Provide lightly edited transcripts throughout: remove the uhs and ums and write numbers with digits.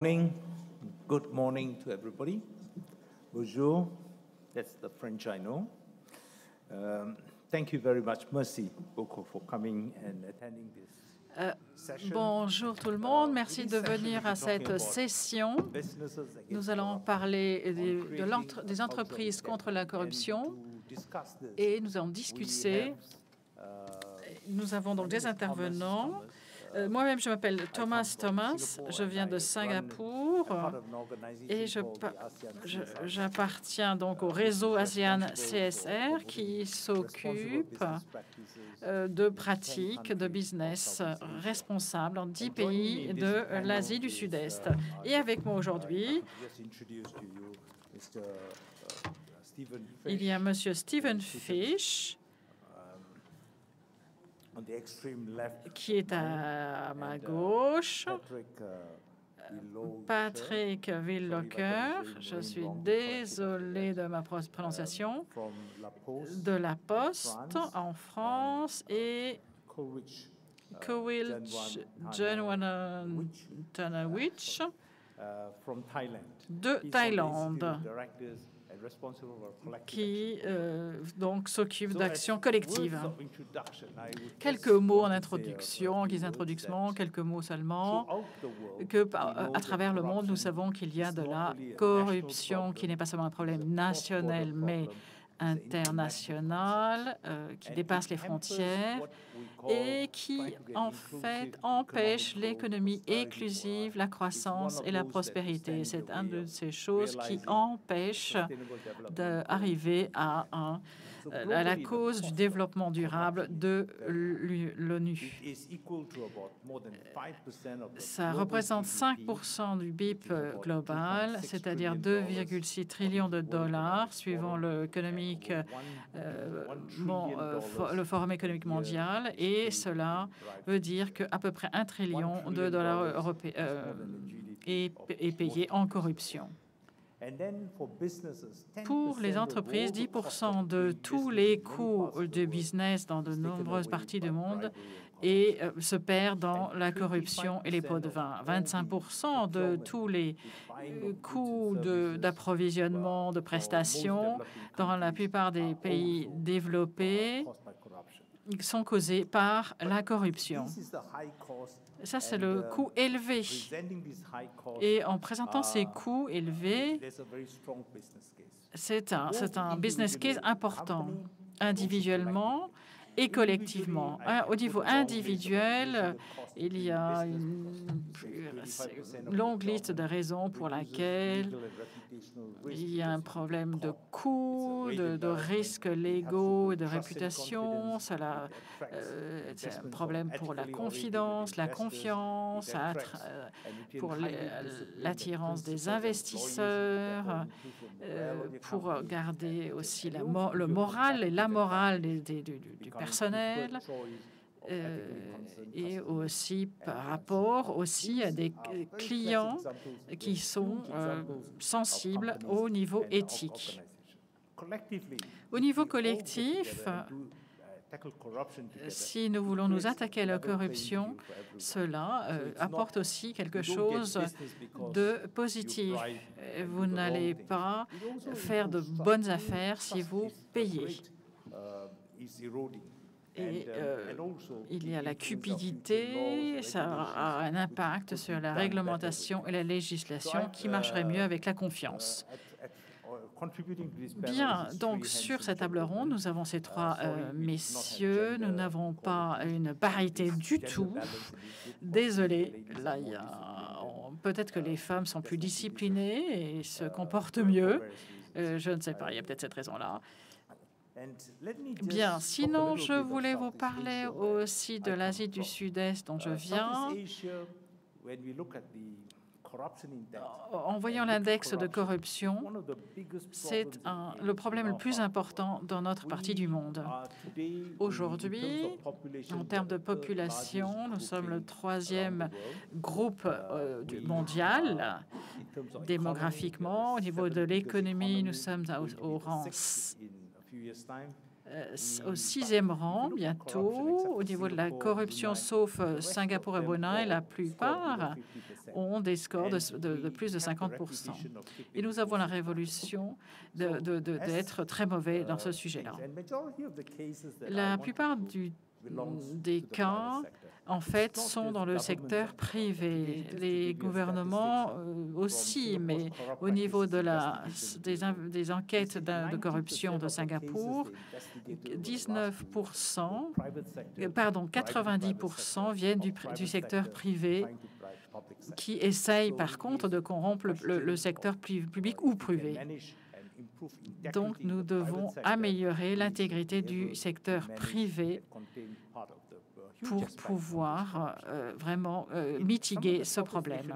Morning. Good morning to everybody. Bonjour. That's the French I know. Thank you very much, merci beaucoup for coming and attending this session. Bonjour tout le monde, merci de venir à cette session. Nous allons parler des entreprises contre la corruption et nous allons discuter. Nous avons donc des intervenants. Moi-même, je m'appelle Thomas, je viens de Singapour et j'appartiens donc au réseau ASEAN CSR qui s'occupe de pratiques de business responsables en 10 pays de l'Asie du Sud-Est. Et avec moi aujourd'hui, il y a Monsieur Stephen Fish, qui est à ma gauche, Patrick Villocker, je suis désolé de ma prononciation, de La Poste en France, et Kowil Janwantanawich de Thaïlande, qui donc s'occupe d'actions collectives. Quelques mots en introduction, quelques mots seulement, que à travers le monde, nous savons qu'il y a de la corruption qui n'est pas seulement un problème national, mais international, qui dépasse les frontières et qui, en fait, empêche l'économie inclusive, la croissance et la prospérité. C'est une de ces choses qui empêche d'arriver à la cause du développement durable de l'ONU. Ça représente 5% du PIB global, c'est-à-dire 2,6 trillions de dollars, suivant le Forum économique mondial, et cela veut dire qu'à peu près 1 trillion de dollars européens est payé en corruption. Pour les entreprises, 10% de tous les coûts de business dans de nombreuses parties du monde se perdent dans la corruption et les pots de vin. 25% de tous les coûts d'approvisionnement, de prestations dans la plupart des pays développés sont causés par la corruption. Ça, c'est le coût élevé. Et en présentant ces coûts élevés, c'est un business case important, individuellement et collectivement. Au niveau individuel, il y a une longue liste de raisons pour laquelle il y a un problème de coûts, de risques légaux et de réputation. C'est un problème pour la confidence, la confiance, pour l'attirance des investisseurs, pour garder aussi le moral et la morale du personnel, et aussi par rapport aussi à des clients qui sont sensibles au niveau éthique. Au niveau collectif, si nous voulons nous attaquer à la corruption, cela apporte aussi quelque chose de positif. Vous n'allez pas faire de bonnes affaires si vous payez. Et il y a la cupidité, ça a un impact sur la réglementation et la législation qui marcherait mieux avec la confiance. Bien, donc sur cette table ronde, nous avons ces trois messieurs. Nous n'avons pas une parité du tout. Désolé, là, peut-être que les femmes sont plus disciplinées et se comportent mieux. Je ne sais pas, il y a peut-être cette raison-là. Bien, sinon, je voulais vous parler aussi de l'Asie du Sud-Est dont je viens. En voyant l'index de corruption, c'est le problème le plus important dans notre partie du monde. Aujourd'hui, en termes de population, nous sommes le 3e groupe mondial. Démographiquement, au niveau de l'économie, nous sommes au rang au 6e rang bientôt. Au niveau de la corruption, sauf Singapour et Brunei, la plupart ont des scores de plus de 50%. Et nous avons la révolution d'être très mauvais dans ce sujet-là. La plupart des cas, en fait, sont dans le secteur privé. Les gouvernements aussi, mais au niveau des enquêtes de corruption de Singapour, 90% viennent du secteur privé qui essaye par contre de corrompre le secteur public ou privé. Donc, nous devons améliorer l'intégrité du secteur privé pour pouvoir vraiment mitiguer ce problème.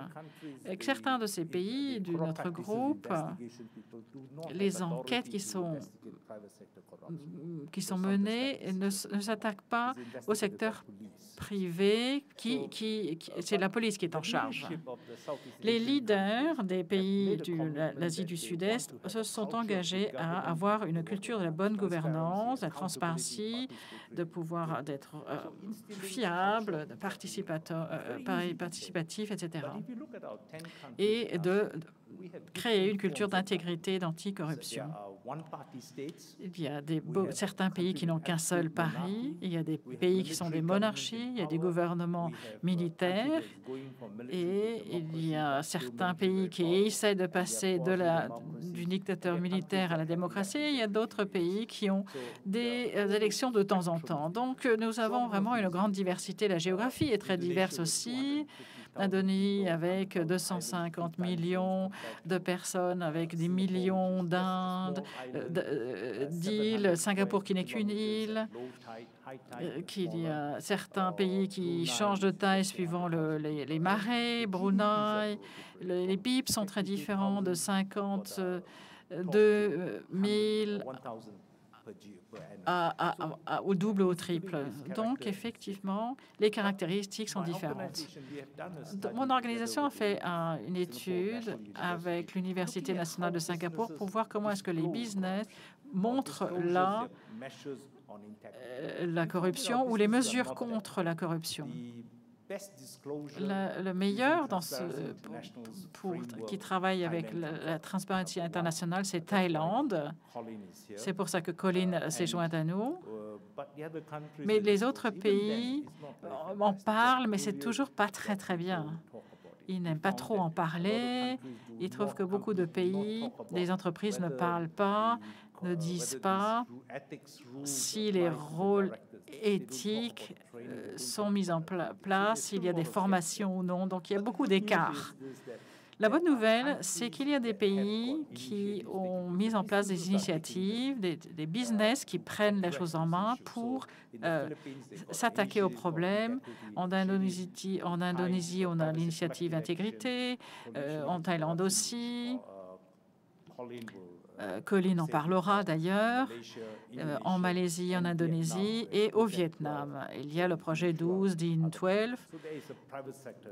Avec certains de ces pays de notre groupe, les enquêtes qui sont menées ne s'attaquent pas au secteur privé, c'est la police qui est en charge. Les leaders des pays de l'Asie du Sud-Est se sont engagés à avoir une culture de la bonne gouvernance, de la transparence, de pouvoir d'être fiable, participatif, etc. Et de créer une culture d'intégrité, d'anticorruption. Il y a certains pays qui n'ont qu'un seul pari, il y a des pays qui sont des monarchies, il y a des gouvernements militaires, et il y a certains pays qui essaient de passer du dictateur militaire à la démocratie, il y a d'autres pays qui ont des élections de temps en temps. Donc, nous avons vraiment une grande diversité. La géographie est très diverse aussi. L'Indonésie avec 250 millions de personnes, avec des millions d'îles, Singapour qui n'est qu'une île, qu'il y a certains pays qui changent de taille suivant les marées, Brunei, les PIB sont très différents de 52 000 au double ou au triple. Donc, effectivement, les caractéristiques sont différentes. Mon organisation a fait une étude avec l'Université nationale de Singapour pour voir comment est-ce que les business montrent la corruption ou les mesures contre la corruption. Le meilleur qui travaille avec la Transparency International, c'est Thaïlande. C'est pour ça que Colin s'est joint à nous. Mais les autres pays en parlent, mais c'est toujours pas très, très bien. Ils n'aiment pas trop en parler. Ils trouvent que beaucoup de pays, les entreprises ne parlent pas, ne disent pas si les rôles éthiques sont mis en place, s'il y a des formations ou non. Donc, il y a beaucoup d'écarts. La bonne nouvelle, c'est qu'il y a des pays qui ont mis en place des initiatives, des business qui prennent les choses en main pour s'attaquer aux problèmes. En Indonésie, on a l'initiative Intégrité, en Thaïlande aussi. Colin en parlera d'ailleurs, en Malaisie, en Indonésie et au Vietnam. Il y a le projet 12, DIN 12.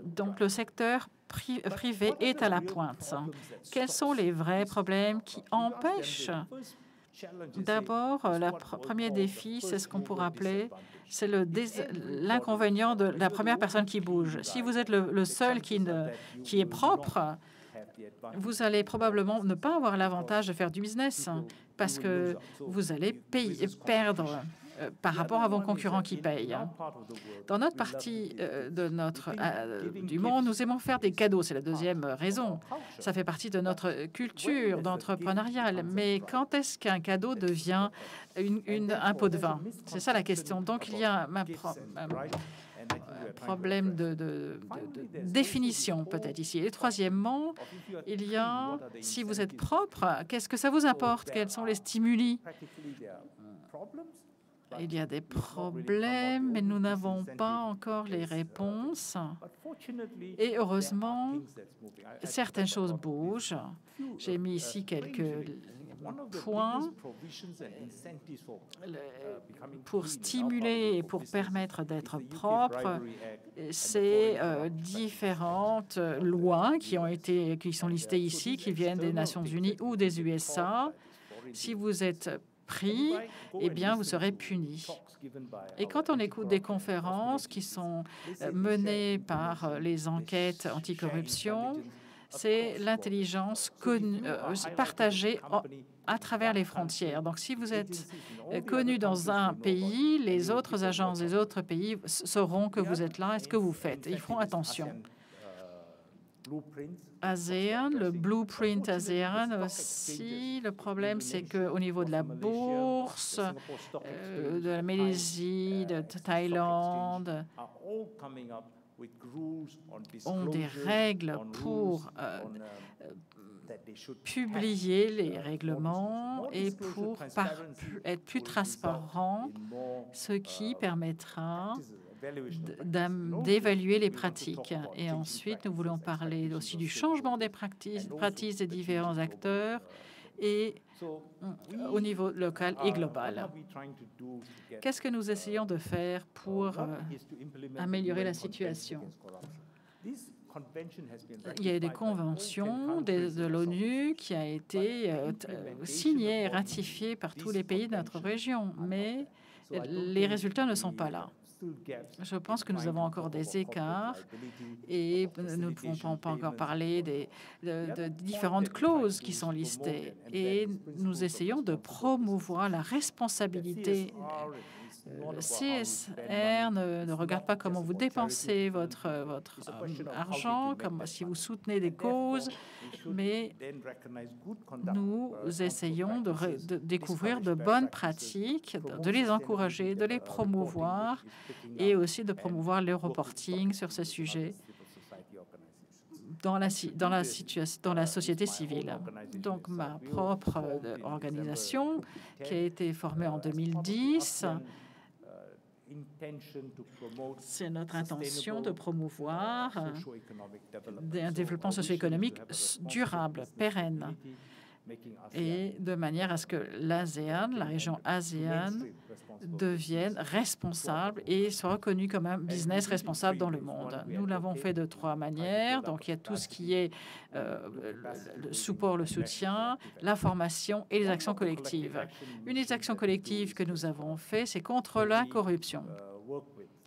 Donc, le secteur privé est à la pointe. Quels sont les vrais problèmes qui empêchent? D'abord, le premier défi, c'est ce qu'on pourrait appeler, c'est l'inconvénient de la première personne qui bouge. Si vous êtes le seul qui est propre, vous allez probablement ne pas avoir l'avantage de faire du business parce que vous allez perdre par rapport à vos concurrents qui payent. Dans notre partie du monde, nous aimons faire des cadeaux. C'est la deuxième raison. Ça fait partie de notre culture d'entrepreneurial. Mais quand est-ce qu'un cadeau devient un pot de vin? C'est ça la question. Donc, il y a un problème de définition peut-être ici. Et troisièmement, il y a, si vous êtes propre, qu'est-ce que ça vous apporte? Quels sont les stimuli? Il y a des problèmes, mais nous n'avons pas encore les réponses. Et heureusement, certaines choses bougent. J'ai mis ici quelques points pour stimuler et pour permettre d'être propre. C'est différentes lois qui sont listées ici, qui viennent des Nations Unies ou des USA. Si vous êtes pris, eh bien, vous serez puni. Et quand on écoute des conférences qui sont menées par les enquêtes anticorruption, c'est l'intelligence partagée à travers les frontières. Donc, si vous êtes connu dans un pays, les autres agences des autres pays sauront que vous êtes là et ce que vous faites. Ils feront attention. ASEAN, le blueprint ASEAN aussi, le problème, c'est qu'au niveau de la bourse, de la Malaisie, de Thaïlande, ont des règles pour publier les règlements et pour être plus transparent, ce qui permettra d'évaluer les pratiques. Et ensuite, nous voulons parler aussi du changement des pratiques des différents acteurs et au niveau local et global. Qu'est-ce que nous essayons de faire pour améliorer la situation? Il y a des conventions de l'ONU qui a été signée et ratifiée par tous les pays de notre région, mais les résultats ne sont pas là. Je pense que nous avons encore des écarts et nous ne pouvons pas encore parler de différentes clauses qui sont listées. Et nous essayons de promouvoir la responsabilité. Le CSR ne regarde pas comment vous dépensez votre argent, comme si vous soutenez des causes, mais nous essayons de découvrir de bonnes pratiques, de les encourager, de les promouvoir et aussi de promouvoir le reporting sur ce sujet dans la société civile. Donc, ma propre organisation, qui a été formée en 2010, c'est notre intention de promouvoir un développement socio-économique durable, pérenne, et de manière à ce que l'ASEAN, la région ASEAN, devienne responsable et soit reconnue comme un business responsable dans le monde. Nous l'avons fait de 3 manières. Donc, il y a tout ce qui est le support, le soutien, la formation et les actions collectives. Une des actions collectives que nous avons fait, c'est contre la corruption.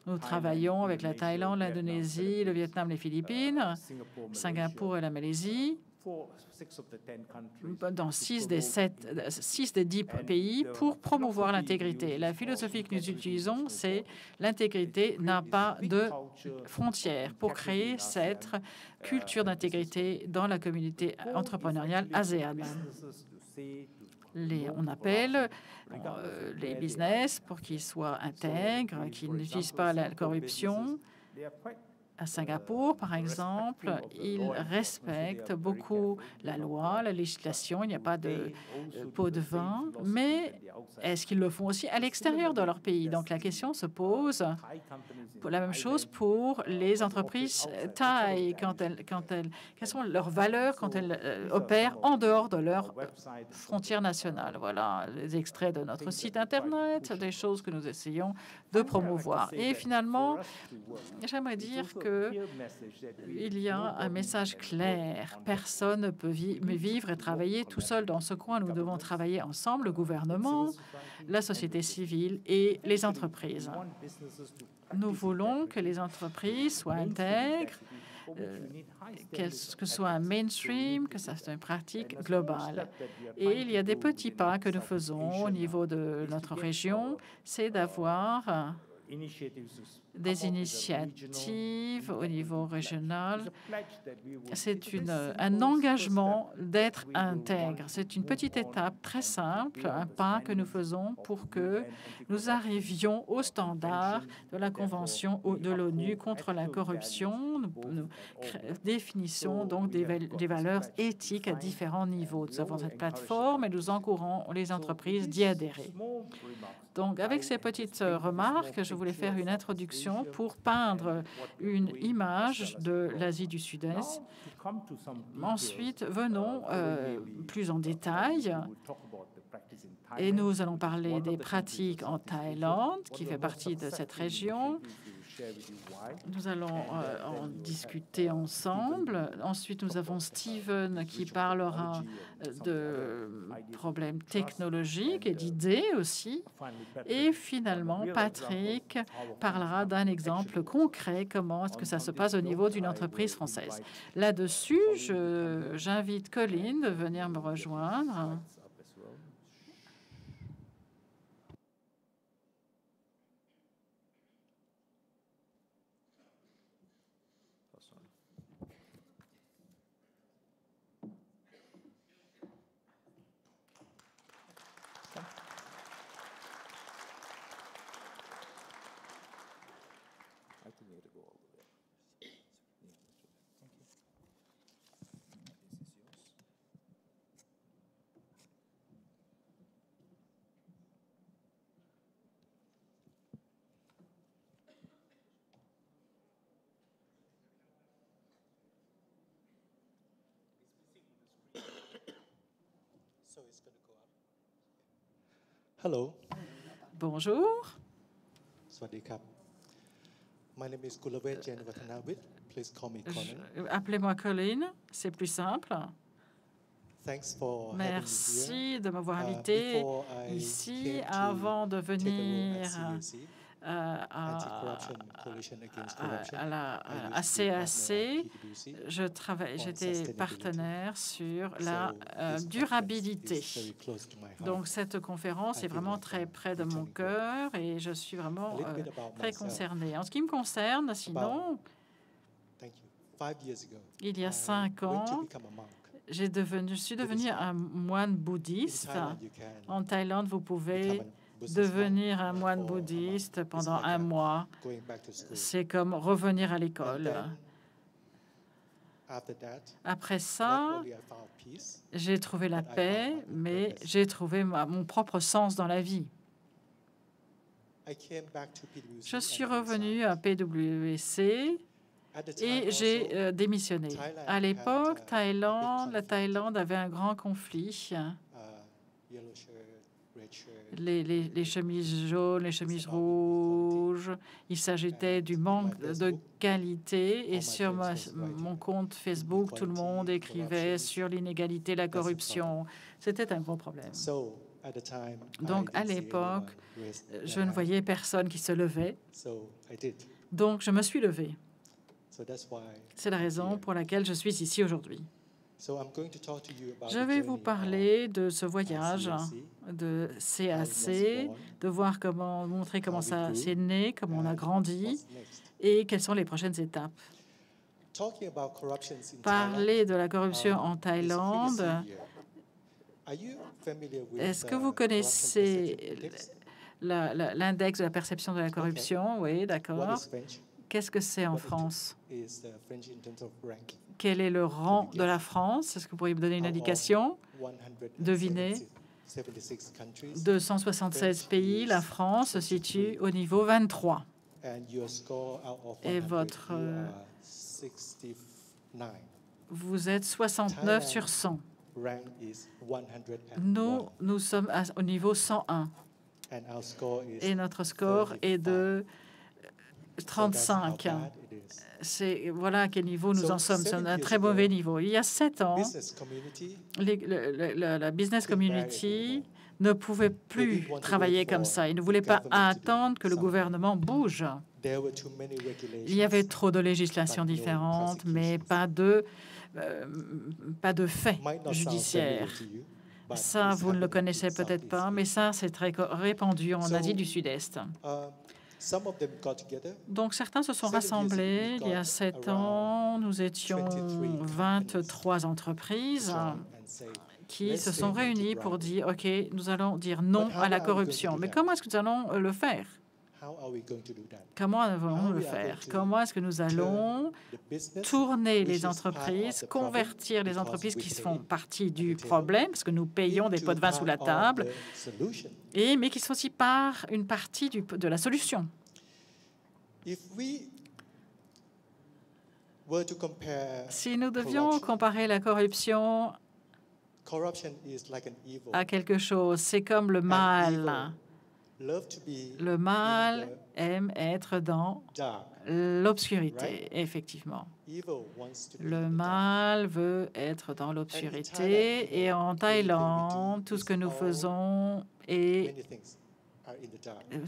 Nous travaillons avec la Thaïlande, l'Indonésie, le Vietnam, les Philippines, Singapour et la Malaisie, dans 6 des 10 pays pour promouvoir l'intégrité. La philosophie que nous utilisons, c'est l'intégrité n'a pas de frontières pour créer cette culture d'intégrité dans la communauté entrepreneuriale ASEAN. On appelle les business pour qu'ils soient intègres, qu'ils n'utilisent pas la corruption. À Singapour, par exemple, ils respectent beaucoup la loi, la législation. Il n'y a pas de pot de vin, mais est-ce qu'ils le font aussi à l'extérieur de leur pays? Donc la question se pose. La même chose pour les entreprises thaï, quelles sont leurs valeurs quand elles opèrent en dehors de leurs frontières nationales. Voilà les extraits de notre site Internet, des choses que nous essayons de promouvoir. Et finalement, j'aimerais dire qu'il y a un message clair. Personne ne peut vivre et travailler tout seul dans ce coin. Nous devons travailler ensemble, le gouvernement, la société civile et les entreprises. Nous voulons que les entreprises soient intègres, que ce soit un mainstream, que ça soit une pratique globale. Et il y a des petits pas que nous faisons au niveau de notre région, c'est d'avoir des initiatives au niveau régional. C'est un engagement d'être intègre. C'est une petite étape très simple, un pas que nous faisons pour que nous arrivions aux standards de la Convention de l'ONU contre la corruption. Nous définissons donc des valeurs éthiques à différents niveaux. Nous avons cette plateforme et nous encourageons les entreprises d'y adhérer. Donc, avec ces petites remarques, je voulais faire une introduction pour peindre une image de l'Asie du Sud-Est. Ensuite, venons plus en détail et nous allons parler des pratiques en Thaïlande, qui fait partie de cette région. Nous allons en discuter ensemble. Ensuite, nous avons Steven qui parlera de problèmes technologiques et d'idées aussi. Et finalement, Patrick parlera d'un exemple concret, comment est-ce que ça se passe au niveau d'une entreprise française. Là-dessus, j'invite Colin de venir me rejoindre. Hello. Bonjour. Swadikap. My name is Kulavet Jen Watanawit. Please call me Colin. Appelez-moi Colin, c'est plus simple. Thanks for Merci de m'avoir invité ici avant de venir à CAC. J'étais partenaire sur la durabilité. Donc cette conférence est vraiment très près de mon cœur et je suis vraiment très concernée. En ce qui me concerne, sinon, il y a 5 ans, je suis devenu un moine bouddhiste. En Thaïlande, vous pouvez devenir un moine bouddhiste pendant 1 mois. C'est comme revenir à l'école. Après ça, j'ai trouvé la paix, mais j'ai trouvé mon propre sens dans la vie. Je suis revenu à PwC et j'ai démissionné. À l'époque, la Thaïlande avait un grand conflit. Les chemises jaunes, les chemises rouges. Il s'agissait du manque de qualité. Et sur mon compte Facebook, tout le monde écrivait sur l'inégalité, la corruption. C'était un gros problème. Donc, à l'époque, je ne voyais personne qui se levait. Donc, je me suis levé. C'est la raison pour laquelle je suis ici aujourd'hui. Je vais vous parler de ce voyage de CAC, de voir montrer comment ça s'est né, comment on a grandi et quelles sont les prochaines étapes. Parler de la corruption en Thaïlande. Est-ce que vous connaissez l'index de la perception de la corruption? Oui, d'accord. Qu'est-ce que c'est en France? Quel est le rang de la France? Est-ce que vous pourriez me donner une indication? Devinez. De 176 pays, la France se situe au niveau 23. Et votre... Vous êtes 69 sur 100. Nous sommes au niveau 101. Et notre score est de 35. Voilà à quel niveau nous en sommes. C'est un très mauvais niveau. Il y a 7 ans, la business community ne pouvait plus travailler comme ça. Il ne voulait pas attendre que le gouvernement bouge. Il y avait trop de législations différentes, mais pas de faits judiciaires. Ça, vous ne le connaissez peut-être pas, mais ça, c'est très répandu en Asie du Sud-Est. Donc, certains se sont rassemblés. Il y a 7 ans, nous étions 23 entreprises qui se sont réunies pour dire, OK, nous allons dire non à la corruption. Mais comment est-ce que nous allons le faire? Comment allons-nous le faire? Comment est-ce que nous allons tourner les entreprises, convertir les entreprises qui font partie du problème, parce que nous payons des pots de vin sous la table, mais qui sont aussi une partie de la solution? Si nous devions comparer la corruption à quelque chose, c'est comme le mal. Le mal aime être dans l'obscurité, effectivement. Le mal veut être dans l'obscurité et en Thaïlande, tout ce que nous faisons et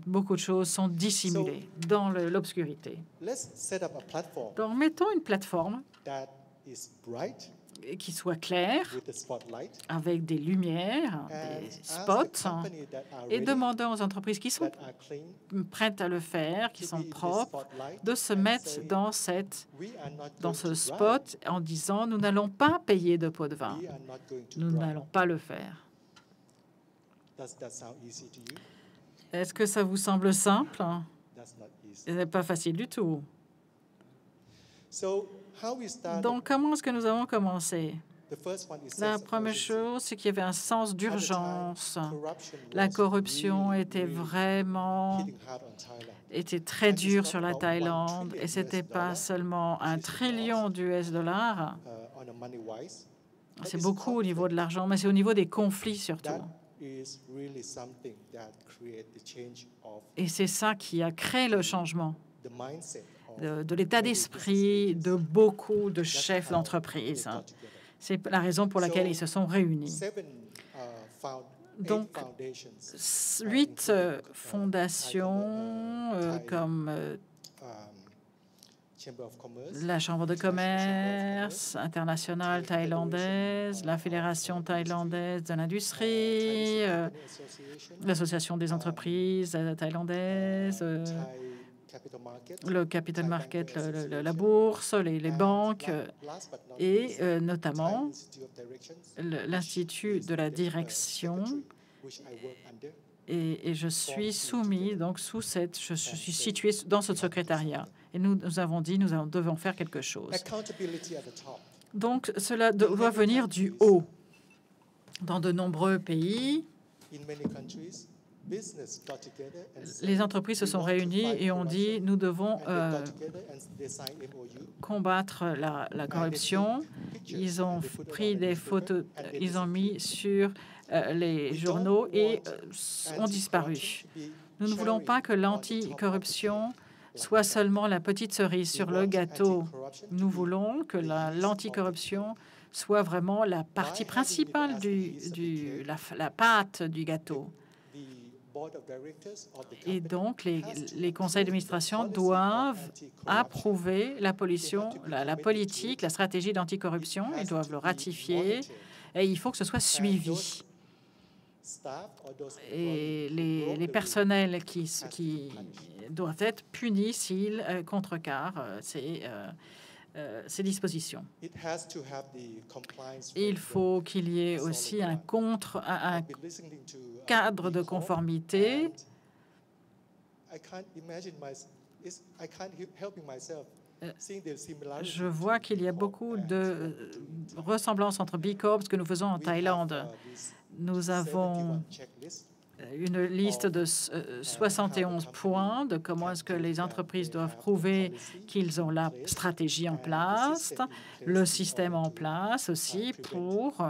beaucoup de choses sont dissimulées dans l'obscurité. Donc, mettons une plateforme qui soit claire, avec des lumières, des spots, et demandons aux entreprises qui sont prêtes à le faire, qui sont propres, de se mettre dans ce spot en disant « Nous n'allons pas payer de pot de vin. Nous n'allons pas le faire. » Est-ce que ça vous semble simple? Ce n'est pas facile du tout. Donc, comment est-ce que nous avons commencé? La première chose, c'est qu'il y avait un sens d'urgence. La corruption était très dure sur la Thaïlande et ce n'était pas seulement 1 trillion d'US dollars. C'est beaucoup au niveau de l'argent, mais c'est au niveau des conflits surtout. Et c'est ça qui a créé le changement de l'état d'esprit de beaucoup de chefs d'entreprise. C'est la raison pour laquelle ils se sont réunis. Donc, 8 fondations comme la Chambre de commerce internationale thaïlandaise, la Fédération thaïlandaise de l'industrie, l'Association des entreprises thaïlandaises, le capital market, la bourse, les banques et notamment l'Institut de la direction. Et je suis soumis, donc je suis situé dans ce secrétariat. Et nous avons dit, nous devons faire quelque chose. Donc, cela doit venir du haut. Dans de nombreux pays, les entreprises se sont réunies et ont dit nous devons combattre la corruption. Ils ont pris des photos, ils ont mis sur les journaux et ont disparu. Nous ne voulons pas que l'anticorruption soit seulement la petite cerise sur le gâteau. Nous voulons que l'anticorruption soit vraiment la partie principale la pâte du gâteau. Et donc, les conseils d'administration doivent approuver la politique, la stratégie d'anticorruption. Ils doivent le ratifier et il faut que ce soit suivi. Et les personnels qui doivent être punis s'ils contrecarrent ces dispositions. Il faut qu'il y ait aussi un cadre de conformité. Je vois qu'il y a beaucoup de ressemblances entre B Corp, ce que nous faisons en Thaïlande. Nous avons une liste de 71 points de comment est-ce que les entreprises doivent prouver qu'ils ont la stratégie en place, le système en place aussi pour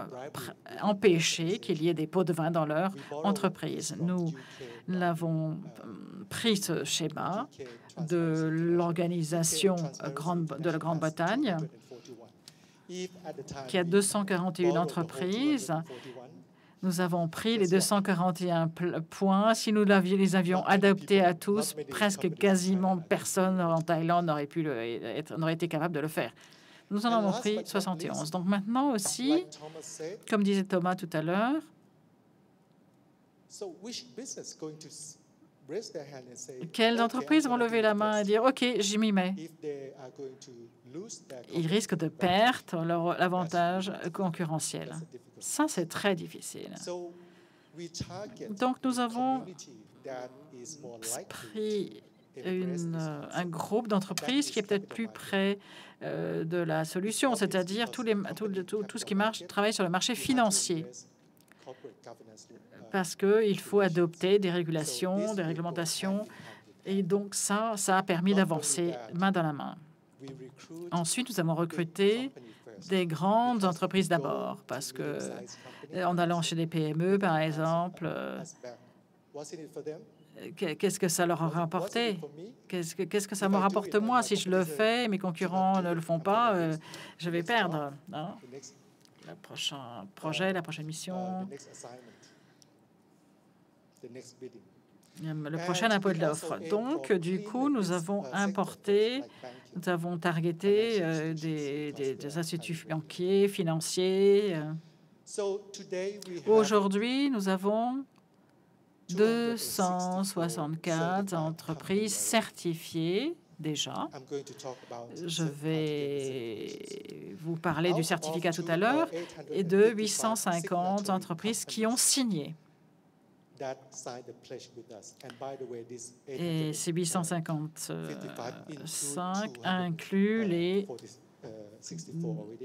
empêcher qu'il y ait des pots de vin dans leur entreprise. Nous l'avons pris ce schéma de l'organisation de la Grande-Bretagne qui a 241 entreprises. Nous avons pris les 241 points. Si nous les avions adoptés à tous, presque quasiment personne en Thaïlande n'aurait été capable de le faire. Nous en avons pris 71. Donc maintenant aussi, comme disait Thomas tout à l'heure, quelles entreprises vont lever la main et dire « OK, j'y m'y mets ». Ils risquent de perdre leur avantage concurrentiel. Ça, c'est très difficile. Donc, nous avons pris un groupe d'entreprises qui est peut-être plus près de la solution, c'est-à-dire tout ce qui travaille sur le marché financier. Parce qu'il faut adopter des régulations, des réglementations. Et donc, ça a permis d'avancer main dans la main. Ensuite, nous avons recruté des grandes entreprises d'abord, parce que en allant chez des PME, par exemple, qu'est-ce que ça leur aura rapporté? Qu'est-ce que ça me rapporte moi si je le fais et mes concurrents ne le font pas? Je vais perdre. Hein? Le prochain projet, la prochaine mission, le prochain appel d'offres. Donc, du coup, nous avons importé, nous avons targeté des instituts banquiers, financiers. Aujourd'hui, nous avons 264 entreprises certifiées déjà. Je vais vous parler du certificat tout à l'heure et de 850 entreprises qui ont signé. Et ces 855 incluent les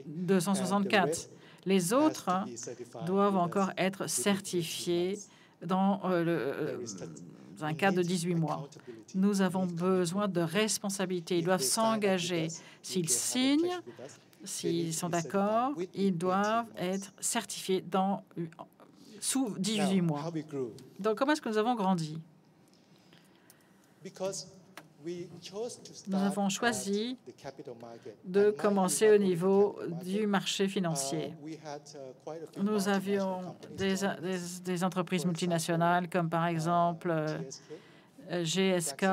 264. Les autres doivent encore être certifiés dans un cadre de 18 mois. Nous avons besoin de responsabilité. Ils doivent s'engager. S'ils signent, s'ils sont d'accord, ils doivent être certifiés sous 18 mois. Donc, comment est-ce que nous avons grandi? Nous avons choisi de commencer au niveau du marché financier. Nous avions des entreprises multinationales comme par exemple GSK,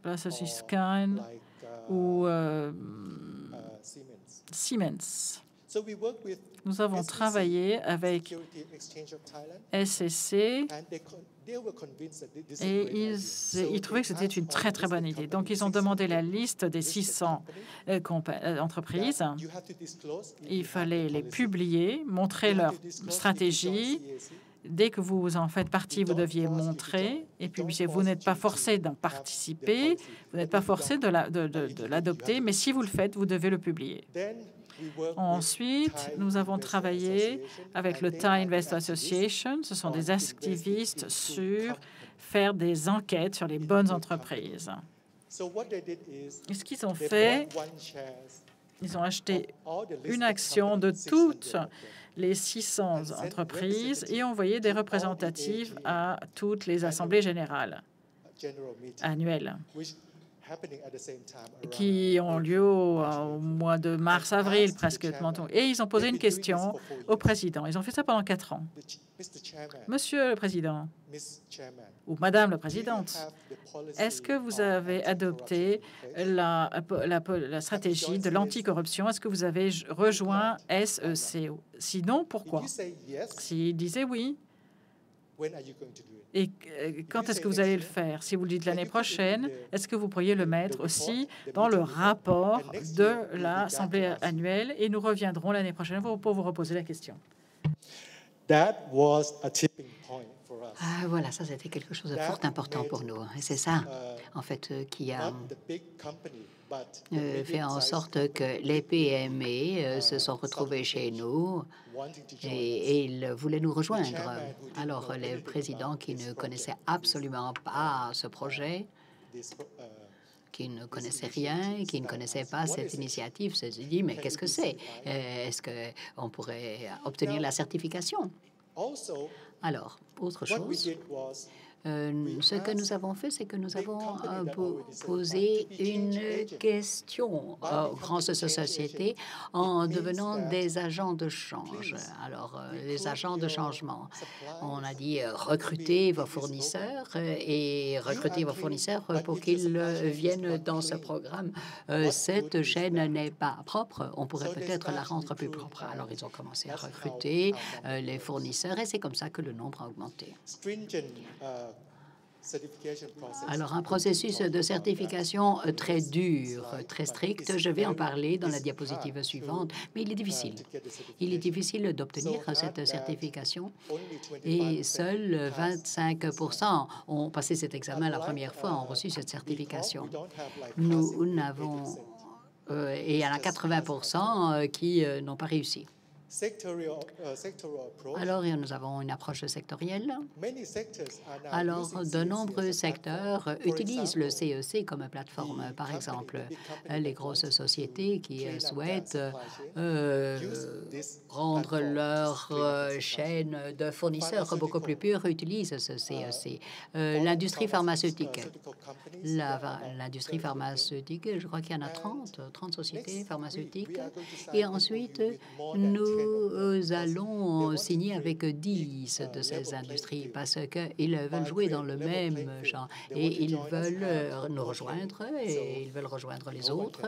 Blackstone ou Siemens. Nous avons travaillé avec SCC et ils trouvaient que c'était une très, très bonne idée. Donc, ils ont demandé la liste des 600 entreprises. Il fallait les publier, montrer leur stratégie. Dès que vous en faites partie, vous deviez montrer et publier. Vous n'êtes pas forcé d'en participer, vous n'êtes pas forcé de l'adopter, mais si vous le faites, vous devez le publier. Ensuite, nous avons travaillé avec le Thai Investor Association. Ce sont des activistes sur faire des enquêtes sur les bonnes entreprises. Et ce qu'ils ont fait, ils ont acheté une action de toutes les 600 entreprises et envoyé des représentatives à toutes les assemblées générales annuelles qui ont lieu au mois de mars-avril, presque. Et ils ont posé une question au président. Ils ont fait ça pendant 4 ans. Monsieur le Président, ou Madame la Présidente, est-ce que vous avez adopté la stratégie de l'anticorruption? Est-ce que vous avez rejoint SEC? Sinon, pourquoi? S'il disait oui, et quand est-ce que vous allez le faire? Si vous le dites l'année prochaine, est-ce que vous pourriez le mettre aussi dans le rapport de l'Assemblée annuelle? Et nous reviendrons l'année prochaine pour vous reposer la question. Voilà, ça c'était quelque chose de fort important pour nous. Et c'est ça, en fait, qui a fait en sorte que les PME se sont retrouvés chez nous et ils voulaient nous rejoindre. Alors, les présidents qui ne connaissaient absolument pas ce projet, qui ne connaissaient rien, qui ne connaissaient pas cette initiative, se sont dit, mais qu'est-ce que c'est? Est-ce qu'on pourrait obtenir la certification? Alors, autre chose, ce que nous avons fait, c'est que nous avons posé une question aux grandes sociétés en devenant des agents de change. Alors, les agents de changement, on a dit recrutez vos fournisseurs et recrutez vos fournisseurs pour qu'ils viennent dans ce programme. Cette chaîne n'est pas propre, on pourrait peut-être la rendre plus propre. Alors, ils ont commencé à recruter les fournisseurs et c'est comme ça que le nombre a augmenté. Alors, un processus de certification très dur, très strict. Je vais en parler dans la diapositive suivante, mais il est difficile. Il est difficile d'obtenir cette certification et seuls 25% ont passé cet examen la première fois, ont reçu cette certification. Nous n'avons... et il y en a 80% qui n'ont pas réussi. Alors, nous avons une approche sectorielle. Alors, de nombreux secteurs utilisent le CEC comme plateforme. Par exemple, les grosses sociétés qui souhaitent rendre leur chaîne de fournisseurs beaucoup plus pure utilisent ce CEC. L'industrie pharmaceutique. L'industrie pharmaceutique, je crois qu'il y en a 30 sociétés pharmaceutiques. Et ensuite, nous allons signer avec 10 de ces industries parce qu'ils veulent jouer dans le même genre et ils veulent nous rejoindre et ils veulent rejoindre les autres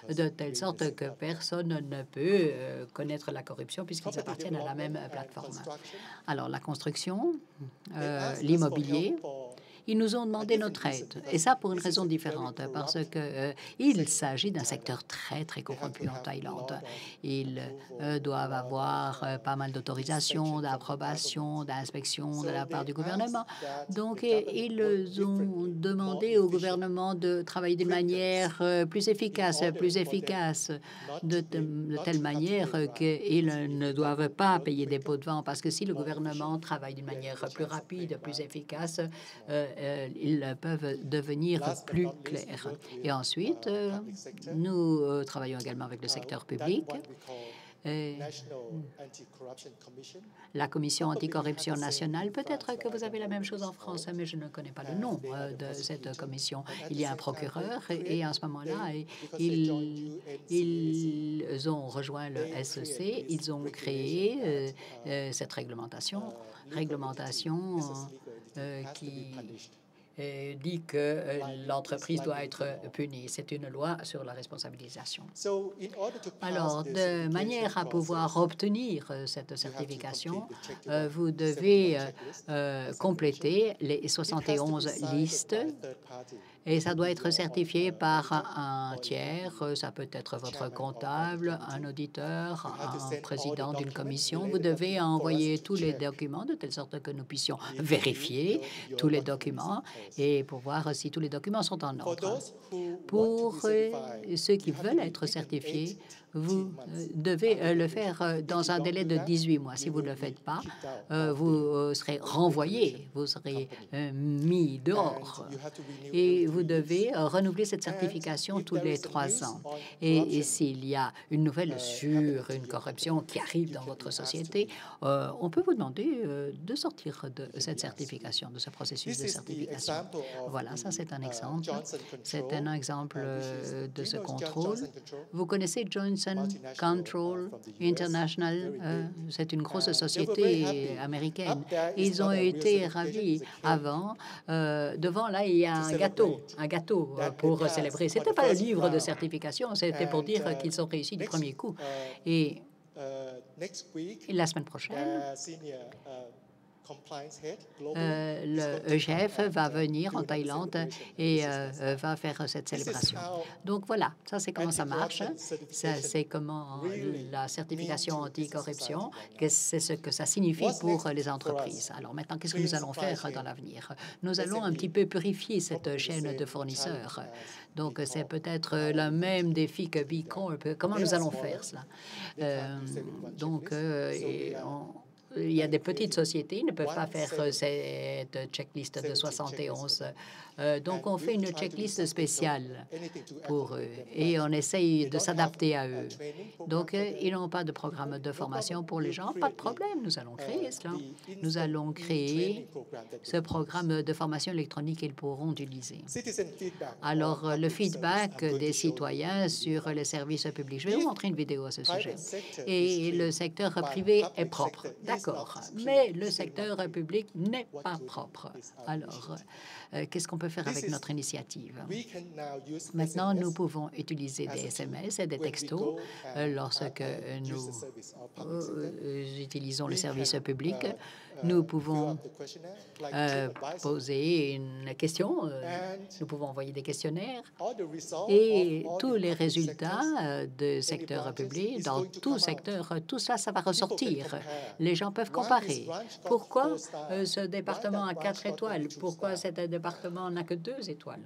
de telle sorte que personne ne peut connaître la corruption puisqu'ils appartiennent à la même plateforme. Alors, la construction, l'immobilier, ils nous ont demandé notre aide. Et ça pour une raison différente, parce qu'il s'agit d'un secteur très, très corrompu en Thaïlande. Ils doivent avoir pas mal d'autorisations, d'approbations, d'inspections de la part du gouvernement. Donc, ils ont demandé au gouvernement de travailler d'une manière plus efficace, de telle manière qu'ils ne doivent pas payer des pots de vent, parce que si le gouvernement travaille d'une manière plus rapide, plus efficace, ils peuvent devenir plus clairs. Et ensuite, nous travaillons également avec le secteur public. La Commission anticorruption nationale, peut-être que vous avez la même chose en France, mais je ne connais pas le nom de cette commission. Il y a un procureur et en ce moment-là, ils ont rejoint le SEC, ils ont créé cette réglementation qui dit que l'entreprise doit être punie. C'est une loi sur la responsabilisation. Alors, de manière à pouvoir obtenir cette certification, vous devez compléter les 71 listes et ça doit être certifié par un tiers. Ça peut être votre comptable, un auditeur, un président d'une commission. Vous devez envoyer tous les documents de telle sorte que nous puissions vérifier tous les documents et pour voir si tous les documents sont en ordre. Pour ceux qui veulent être certifiés, vous devez le faire dans un délai de 18 mois. Si vous ne le faites pas, vous serez renvoyé, vous serez mis dehors. Et vous devez renouveler cette certification tous les 3 ans. Et s'il y a une nouvelle sur une corruption qui arrive dans votre société, on peut vous demander de sortir de cette certification, de ce processus de certification. Voilà, ça c'est un exemple. C'est un exemple de ce contrôle. Vous connaissez Johnson Control International, c'est une grosse société américaine. Ils ont été ravis avant. Devant, là, il y a un gâteau pour célébrer. C'était pas le livre de certification, c'était pour dire qu'ils ont réussi du premier coup. Et la semaine prochaine, le chef va venir en Thaïlande et va faire cette célébration. Donc voilà, ça c'est comment ça marche. Ça c'est comment la certification anticorruption, c'est ce que ça signifie pour les entreprises. Alors maintenant, qu'est-ce que nous allons faire dans l'avenir? Nous allons un petit peu purifier cette chaîne de fournisseurs. Donc, c'est peut-être le même défi que B Corp. Comment nous allons faire cela? Il y a des petites sociétés qui ne peuvent pas faire cette checklist de 71. Donc, on fait une checklist spéciale pour eux et on essaye de s'adapter à eux. Donc, ils n'ont pas de programme de formation pour les gens. Pas de problème, nous allons créer cela. Nous allons créer ce programme de formation électronique qu'ils pourront utiliser. Alors, le feedback des citoyens sur les services publics. Je vais vous montrer une vidéo à ce sujet. Et le secteur privé est propre. D'accord. Mais le secteur public n'est pas propre. Alors, qu'est-ce qu'on peut faire avec notre initiative? Maintenant, nous pouvons utiliser des SMS et des textos lorsque nous utilisons les services publics. Nous pouvons poser une question, nous pouvons envoyer des questionnaires et tous les résultats du secteur public, dans tout secteur, tout ça, ça va ressortir. Les gens peuvent comparer. Pourquoi ce département a 4 étoiles? Pourquoi cet département n'a que 2 étoiles?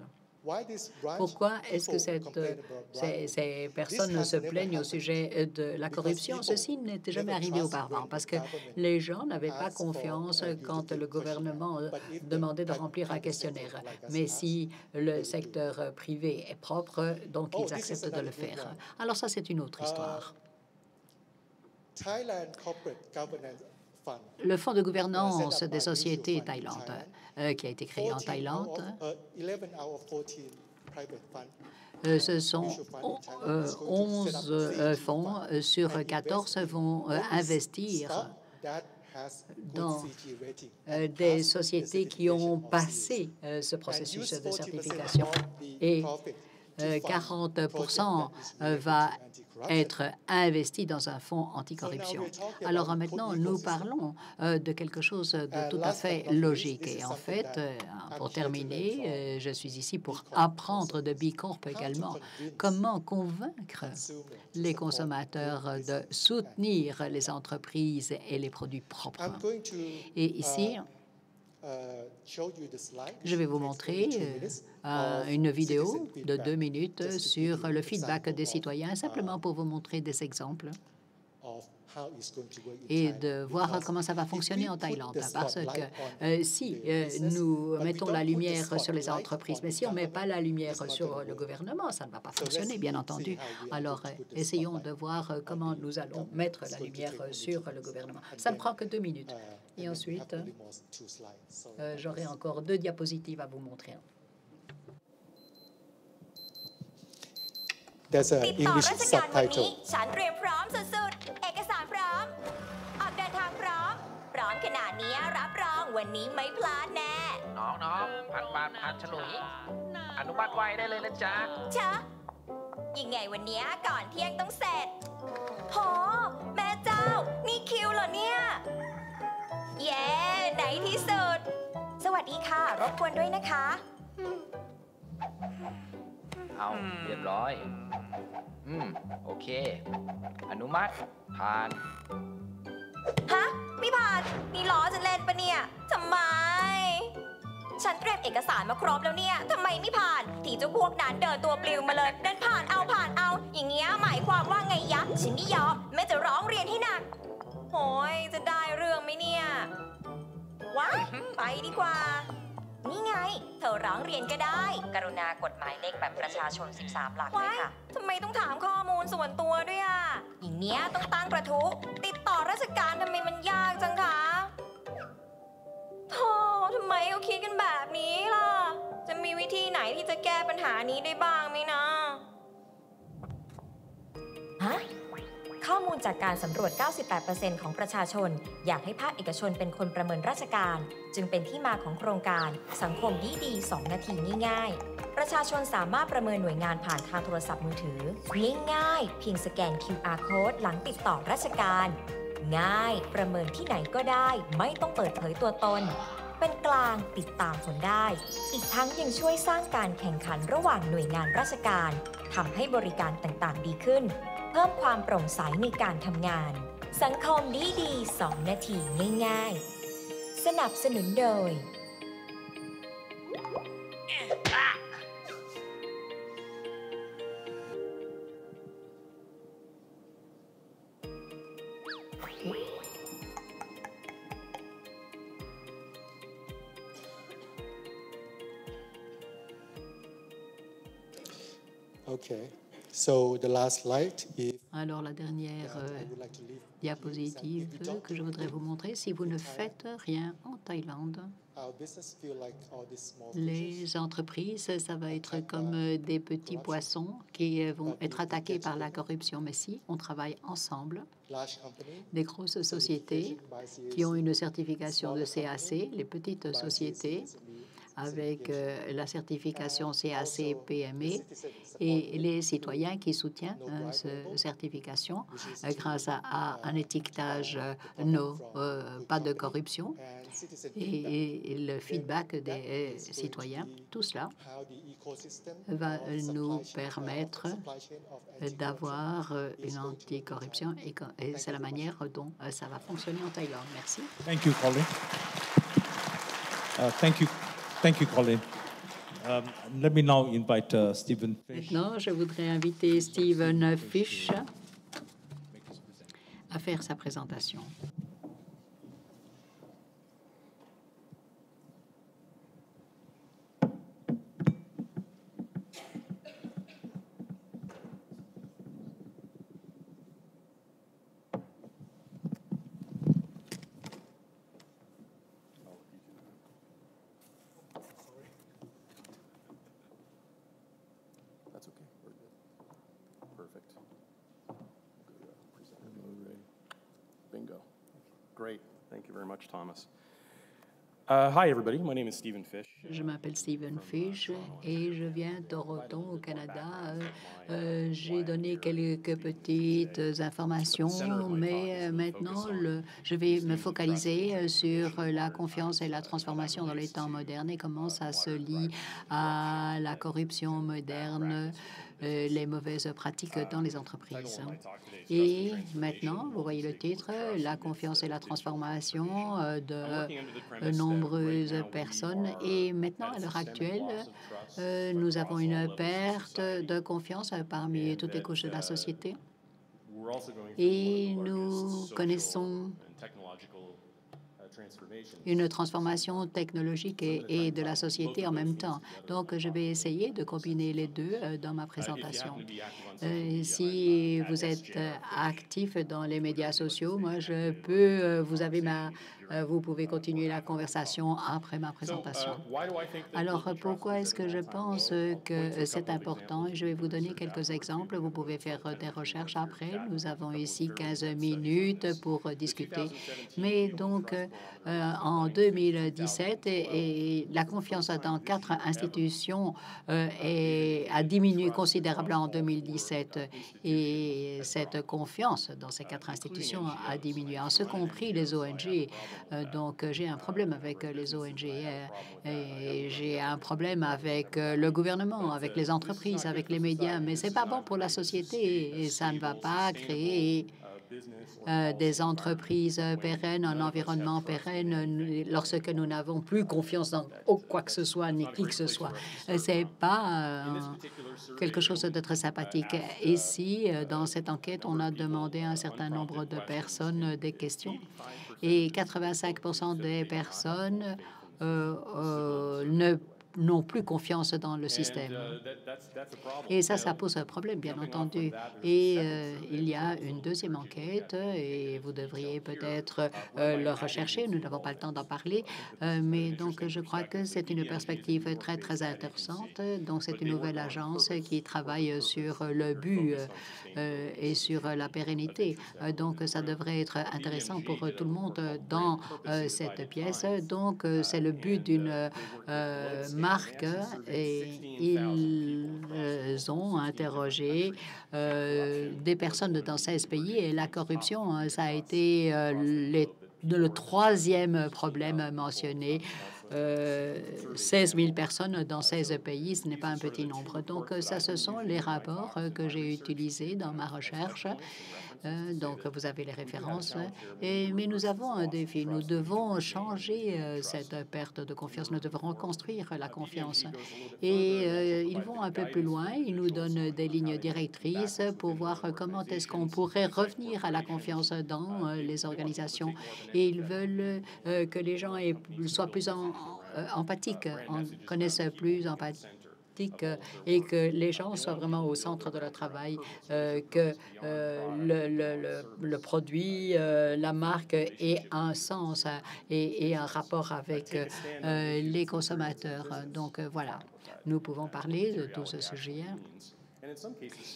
Pourquoi est-ce que ces personnes se plaignent au sujet de la corruption? Ceci n'était jamais arrivé auparavant parce que les gens n'avaient pas confiance quand le gouvernement demandait de remplir un questionnaire. Mais si le secteur privé est propre, donc ils acceptent de le faire. Alors ça, c'est une autre histoire. Le Fonds de gouvernance des sociétés thaïlandais, qui a été créé en Thaïlande, ce sont 11 fonds sur 14 vont investir dans des sociétés qui ont passé ce processus de certification. Et 40% va être investi dans un fonds anticorruption. Alors maintenant, nous parlons de quelque chose de tout à fait logique. Et en fait, pour terminer, je suis ici pour apprendre de Bicorp également comment convaincre les consommateurs de soutenir les entreprises et les produits propres. Et ici, je vais vous montrer une vidéo de 2 minutes sur le feedback des citoyens, simplement pour vous montrer des exemples et de voir comment ça va fonctionner en Thaïlande. Parce que si nous mettons la lumière sur les entreprises, mais si on ne met pas la lumière sur le gouvernement, ça ne va pas fonctionner, bien entendu. Alors, essayons de voir comment nous allons mettre la lumière sur le gouvernement. Ça ne prend que 2 minutes. Et ensuite, j'aurai encore 2 diapositives à vous montrer. There's an English subtitle. ฉันเตรียมพร้อมสุดๆเอกสารพร้อมออกเดินทางพร้อมขนาดนี้รับรองวันนี้ไม่พลาดแน่น้องๆผ่านบานผ่านฉลุยอนุมัติไวได้เลยนะจ๊ะเชอะยังไงวันนี้ก่อนเที่ยงต้องเสร็จโหแม่เจ้านี่คิวเหรอเนี่ยเย้ไหนที่สุดสวัสดีค่ะรบกวนด้วยนะคะเอาเรียบร้อยโอเคอนุมัติผ่านฮะไม่ผ่านนี่ล้อจะเล่นปะเนี่ยทำไมฉันเตรียมเอกสารมาครบแล้วเนี่ยทำไมไม่ผ่านที่เจ้าพวกนั้นเดินตัวปลิวมาเลยเดินผ่านเอาอย่างเงี้ยหมายความว่าไงยะฉันไม่ยอมแม่จะร้องเรียนให้หนักโหยจะได้เรื่องไหมเนี่ยว้ายไปดีกว่านี่ไงเธอร้องเรียนก็ได้กรุณากดหมายเลขบัตรประชาชน13 หลักด้วยค่ะทำไมต้องถามข้อมูลส่วนตัวด้วยอ่ะอย่างเนี้ยต้องตั้งกระทู้ติดต่อราชการทำไมมันยากจังคะโธ่ทำไมเขาคิดกันแบบนี้ล่ะจะมีวิธีไหนที่จะแก้ปัญหานี้ได้บ้างไหมนะฮะข้อมูลจากการสำรวจ 98% ของประชาชนอยากให้ภาคเอกชนเป็นคนประเมินราชการจึงเป็นที่มาของโครงการสังคมดีๆ2 นาทีง่ายๆประชาชนสามารถประเมินหน่วยงานผ่านทางโทรศัพท์มือถือง่ายๆเพียงสแกน QR Code หลังติดต่อราชการง่ายประเมินที่ไหนก็ได้ไม่ต้องเปิดเผยตัวตนเป็นกลางติดตามผลได้อีกทั้งยังช่วยสร้างการแข่งขันระหว่างหน่วยงานราชการทำให้บริการต่างๆดีขึ้นเพิ่มความโปร่งใสในการทำงานสังคมดีๆ2 นาทีง่ายๆสนับสนุนโดยOkay. So the last slide is Alors, la dernière diapositive que je voudrais vous montrer, si vous ne faites rien en Thaïlande, les entreprises, ça va être comme des petits poissons qui vont être attaqués par la corruption. Mais si on travaille ensemble, des grosses sociétés qui ont une certification de CAC, les petites sociétés avec la certification CAC PME et les citoyens qui soutiennent cette certification grâce à un étiquetage pas de corruption et le feedback des citoyens. Tout cela va nous permettre d'avoir une anticorruption et c'est la manière dont ça va fonctionner en Thaïlande. Merci. Thank you, Colin. Thank you, Colin. Let me now invite Stephen Fish. Maintenant, je voudrais inviter Stephen Fish à faire sa présentation. Bingo. Great. Thank you very much, Thomas. Hi, everybody. My name is Stephen Fish. Je m'appelle Stephen Fish et je viens de Toronto, au Canada. J'ai donné quelques petites informations, mais maintenant, je vais me focaliser sur la confiance et la transformation dans les temps modernes et comment ça se lie à la corruption moderne, les mauvaises pratiques dans les entreprises. Et maintenant, vous voyez le titre, la confiance et la transformation de nombreuses personnes. Et maintenant, à l'heure actuelle, nous avons une perte de confiance parmi toutes les couches de la société. Et nous connaissons une transformation technologique et de la société en même temps. Donc, je vais essayer de combiner les deux dans ma présentation. Si vous êtes actif dans les médias sociaux, moi, je peux, vous pouvez continuer la conversation après ma présentation. Alors, pourquoi est-ce que je pense que c'est important? Je vais vous donner quelques exemples. Vous pouvez faire des recherches après. Nous avons ici 15 minutes pour discuter. Mais donc, en 2017, la confiance dans 4 institutions a diminué considérablement en 2017. Et cette confiance dans ces 4 institutions a diminué, en ce compris les ONG. Donc, j'ai un problème avec les ONG et j'ai un problème avec le gouvernement, avec les entreprises, avec les médias. Mais c'est pas bon pour la société et ça ne va pas créer des entreprises pérennes, un environnement pérenne lorsque nous n'avons plus confiance dans quoi que ce soit ni qui que ce soit. C'est pas quelque chose de très sympathique. Ici, dans cette enquête, on a demandé à un certain nombre de personnes des questions et 85% des personnes n'ont plus confiance dans le système. Et ça pose un problème, bien entendu. Et il y a une deuxième enquête, et vous devriez peut-être le rechercher. Nous n'avons pas le temps d'en parler, mais donc je crois que c'est une perspective très, très intéressante. Donc, c'est une nouvelle agence qui travaille sur le but et sur la pérennité. Donc, ça devrait être intéressant pour tout le monde dans cette pièce. Donc, c'est le but d'une marque et ils ont interrogé des personnes dans 16 pays et la corruption, ça a été le troisième problème mentionné. 16 000 personnes dans 16 pays, ce n'est pas un petit nombre. Donc, ça, ce sont les rapports que j'ai utilisés dans ma recherche. Donc, vous avez les références. Mais nous avons un défi. Nous devons changer cette perte de confiance. Nous devons reconstruire la confiance. Et ils vont un peu plus loin. Ils nous donnent des lignes directrices pour voir comment est-ce qu'on pourrait revenir à la confiance dans les organisations. Et ils veulent que les gens soient plus empathiques, connaissent plus empathiques et que les gens soient vraiment au centre de leur travail, que le produit, la marque ait un sens et un rapport avec les consommateurs. Donc, voilà, nous pouvons parler de tout ce sujet.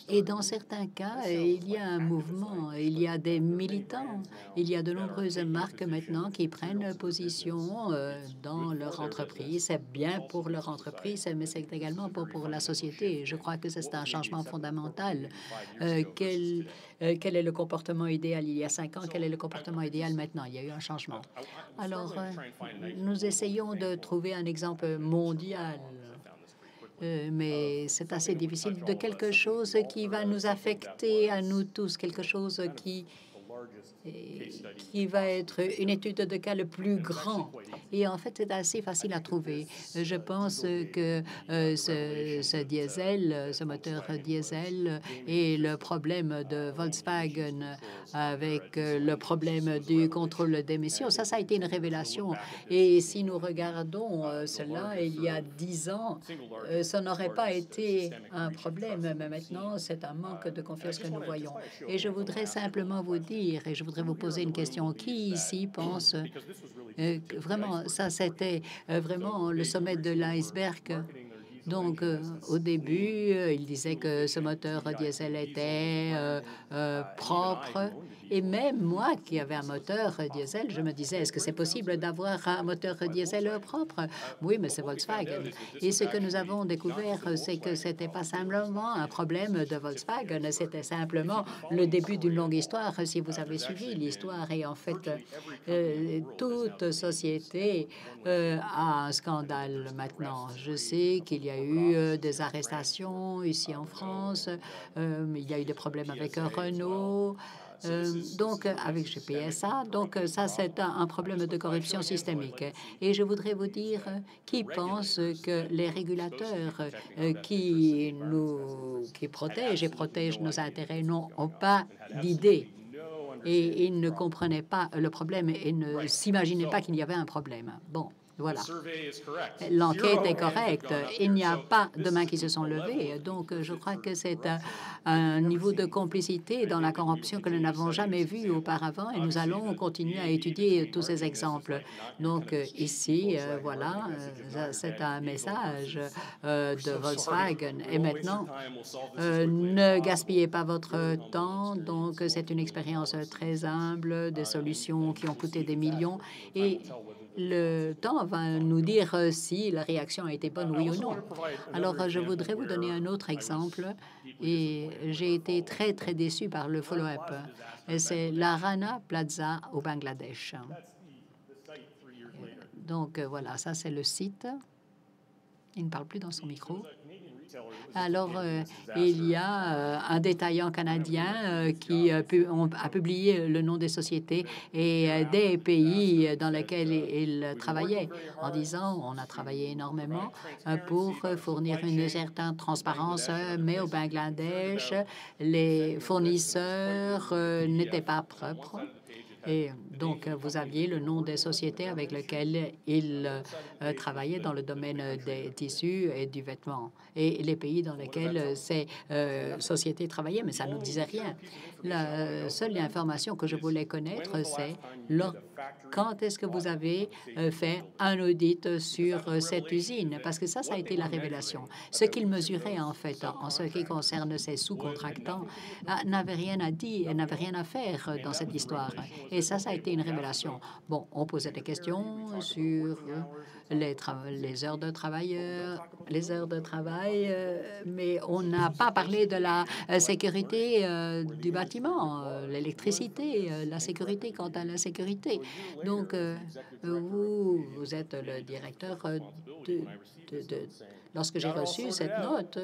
Et dans certains cas, il y a un mouvement, il y a des militants, il y a de nombreuses marques maintenant qui prennent position dans leur entreprise. C'est bien pour leur entreprise, mais c'est également pour la société. Je crois que c'est un changement fondamental. Quel est le comportement idéal il y a 5 ans? Quel est le comportement idéal maintenant? Il y a eu un changement. Alors, nous essayons de trouver un exemple mondial. Mais c'est assez difficile, de quelque chose qui va nous affecter à nous tous, quelque chose qui va être une étude de cas le plus grand. Et en fait, c'est assez facile à trouver. Je pense que ce diesel, ce moteur diesel et le problème de Volkswagen avec le problème du contrôle d'émissions, ça a été une révélation. Et si nous regardons cela il y a 10 ans, ça n'aurait pas été un problème. Mais maintenant, c'est un manque de confiance que nous voyons. Et je voudrais simplement vous dire, et je voudrais vous poser une question. Qui ici pense vraiment, ça c'était vraiment le sommet de l'iceberg? Donc, au début, il disait que ce moteur diesel était propre. Et même moi, qui avais un moteur diesel, je me disais, est-ce que c'est possible d'avoir un moteur diesel propre? Oui, mais c'est Volkswagen. Et ce que nous avons découvert, c'est que ce n'était pas simplement un problème de Volkswagen, c'était simplement le début d'une longue histoire. Si vous avez suivi l'histoire, et en fait, toute société a un scandale maintenant. Je sais qu'il y a eu des arrestations ici en France, il y a eu des problèmes avec Renault, donc avec GPSA. Donc ça, c'est un problème de corruption systémique. Et je voudrais vous dire qui pense que les régulateurs qui protègent et protègent nos intérêts n'ont pas d'idée. Et ils ne comprenaient pas le problème et ne s'imaginaient pas qu'il y avait un problème. Bon. Voilà. L'enquête est correcte. Il n'y a pas de mains qui se sont levées. Donc, je crois que c'est un niveau de complicité dans la corruption que nous n'avons jamais vu auparavant et nous allons continuer à étudier tous ces exemples. Donc, ici, voilà, c'est un message de Volkswagen. Et maintenant, ne gaspillez pas votre temps. Donc, c'est une expérience très humble, des solutions qui ont coûté des millions. Et le temps va nous dire si la réaction a été bonne, oui ou non. Alors, je voudrais vous donner un autre exemple. Et j'ai été très, très déçu par le follow-up. C'est la Rana Plaza au Bangladesh. Donc, voilà, ça, c'est le site. Il ne parle plus dans son micro. Alors, il y a un détaillant canadien qui a publié le nom des sociétés et des pays dans lesquels il travaillait, en disant on a travaillé énormément pour fournir une certaine transparence, mais au Bangladesh, les fournisseurs n'étaient pas propres. Et donc, vous aviez le nom des sociétés avec lesquelles il travaillait dans le domaine des tissus et du vêtement et les pays dans lesquels ces sociétés travaillaient, mais ça ne nous disait rien. La seule information que je voulais connaître, c'est quand est-ce que vous avez fait un audit sur cette usine, parce que ça a été la révélation. Ce qu'il mesurait, en fait, en ce qui concerne ces sous-contractants, n'avait rien à dire, n'avait rien à faire dans cette histoire. Et ça a été une révélation. Bon, on posait des questions sur les heures de travail, mais on n'a pas parlé de la sécurité du bâtiment, l'électricité, la sécurité quant à la sécurité. Donc, vous êtes le directeur Lorsque j'ai reçu cette note,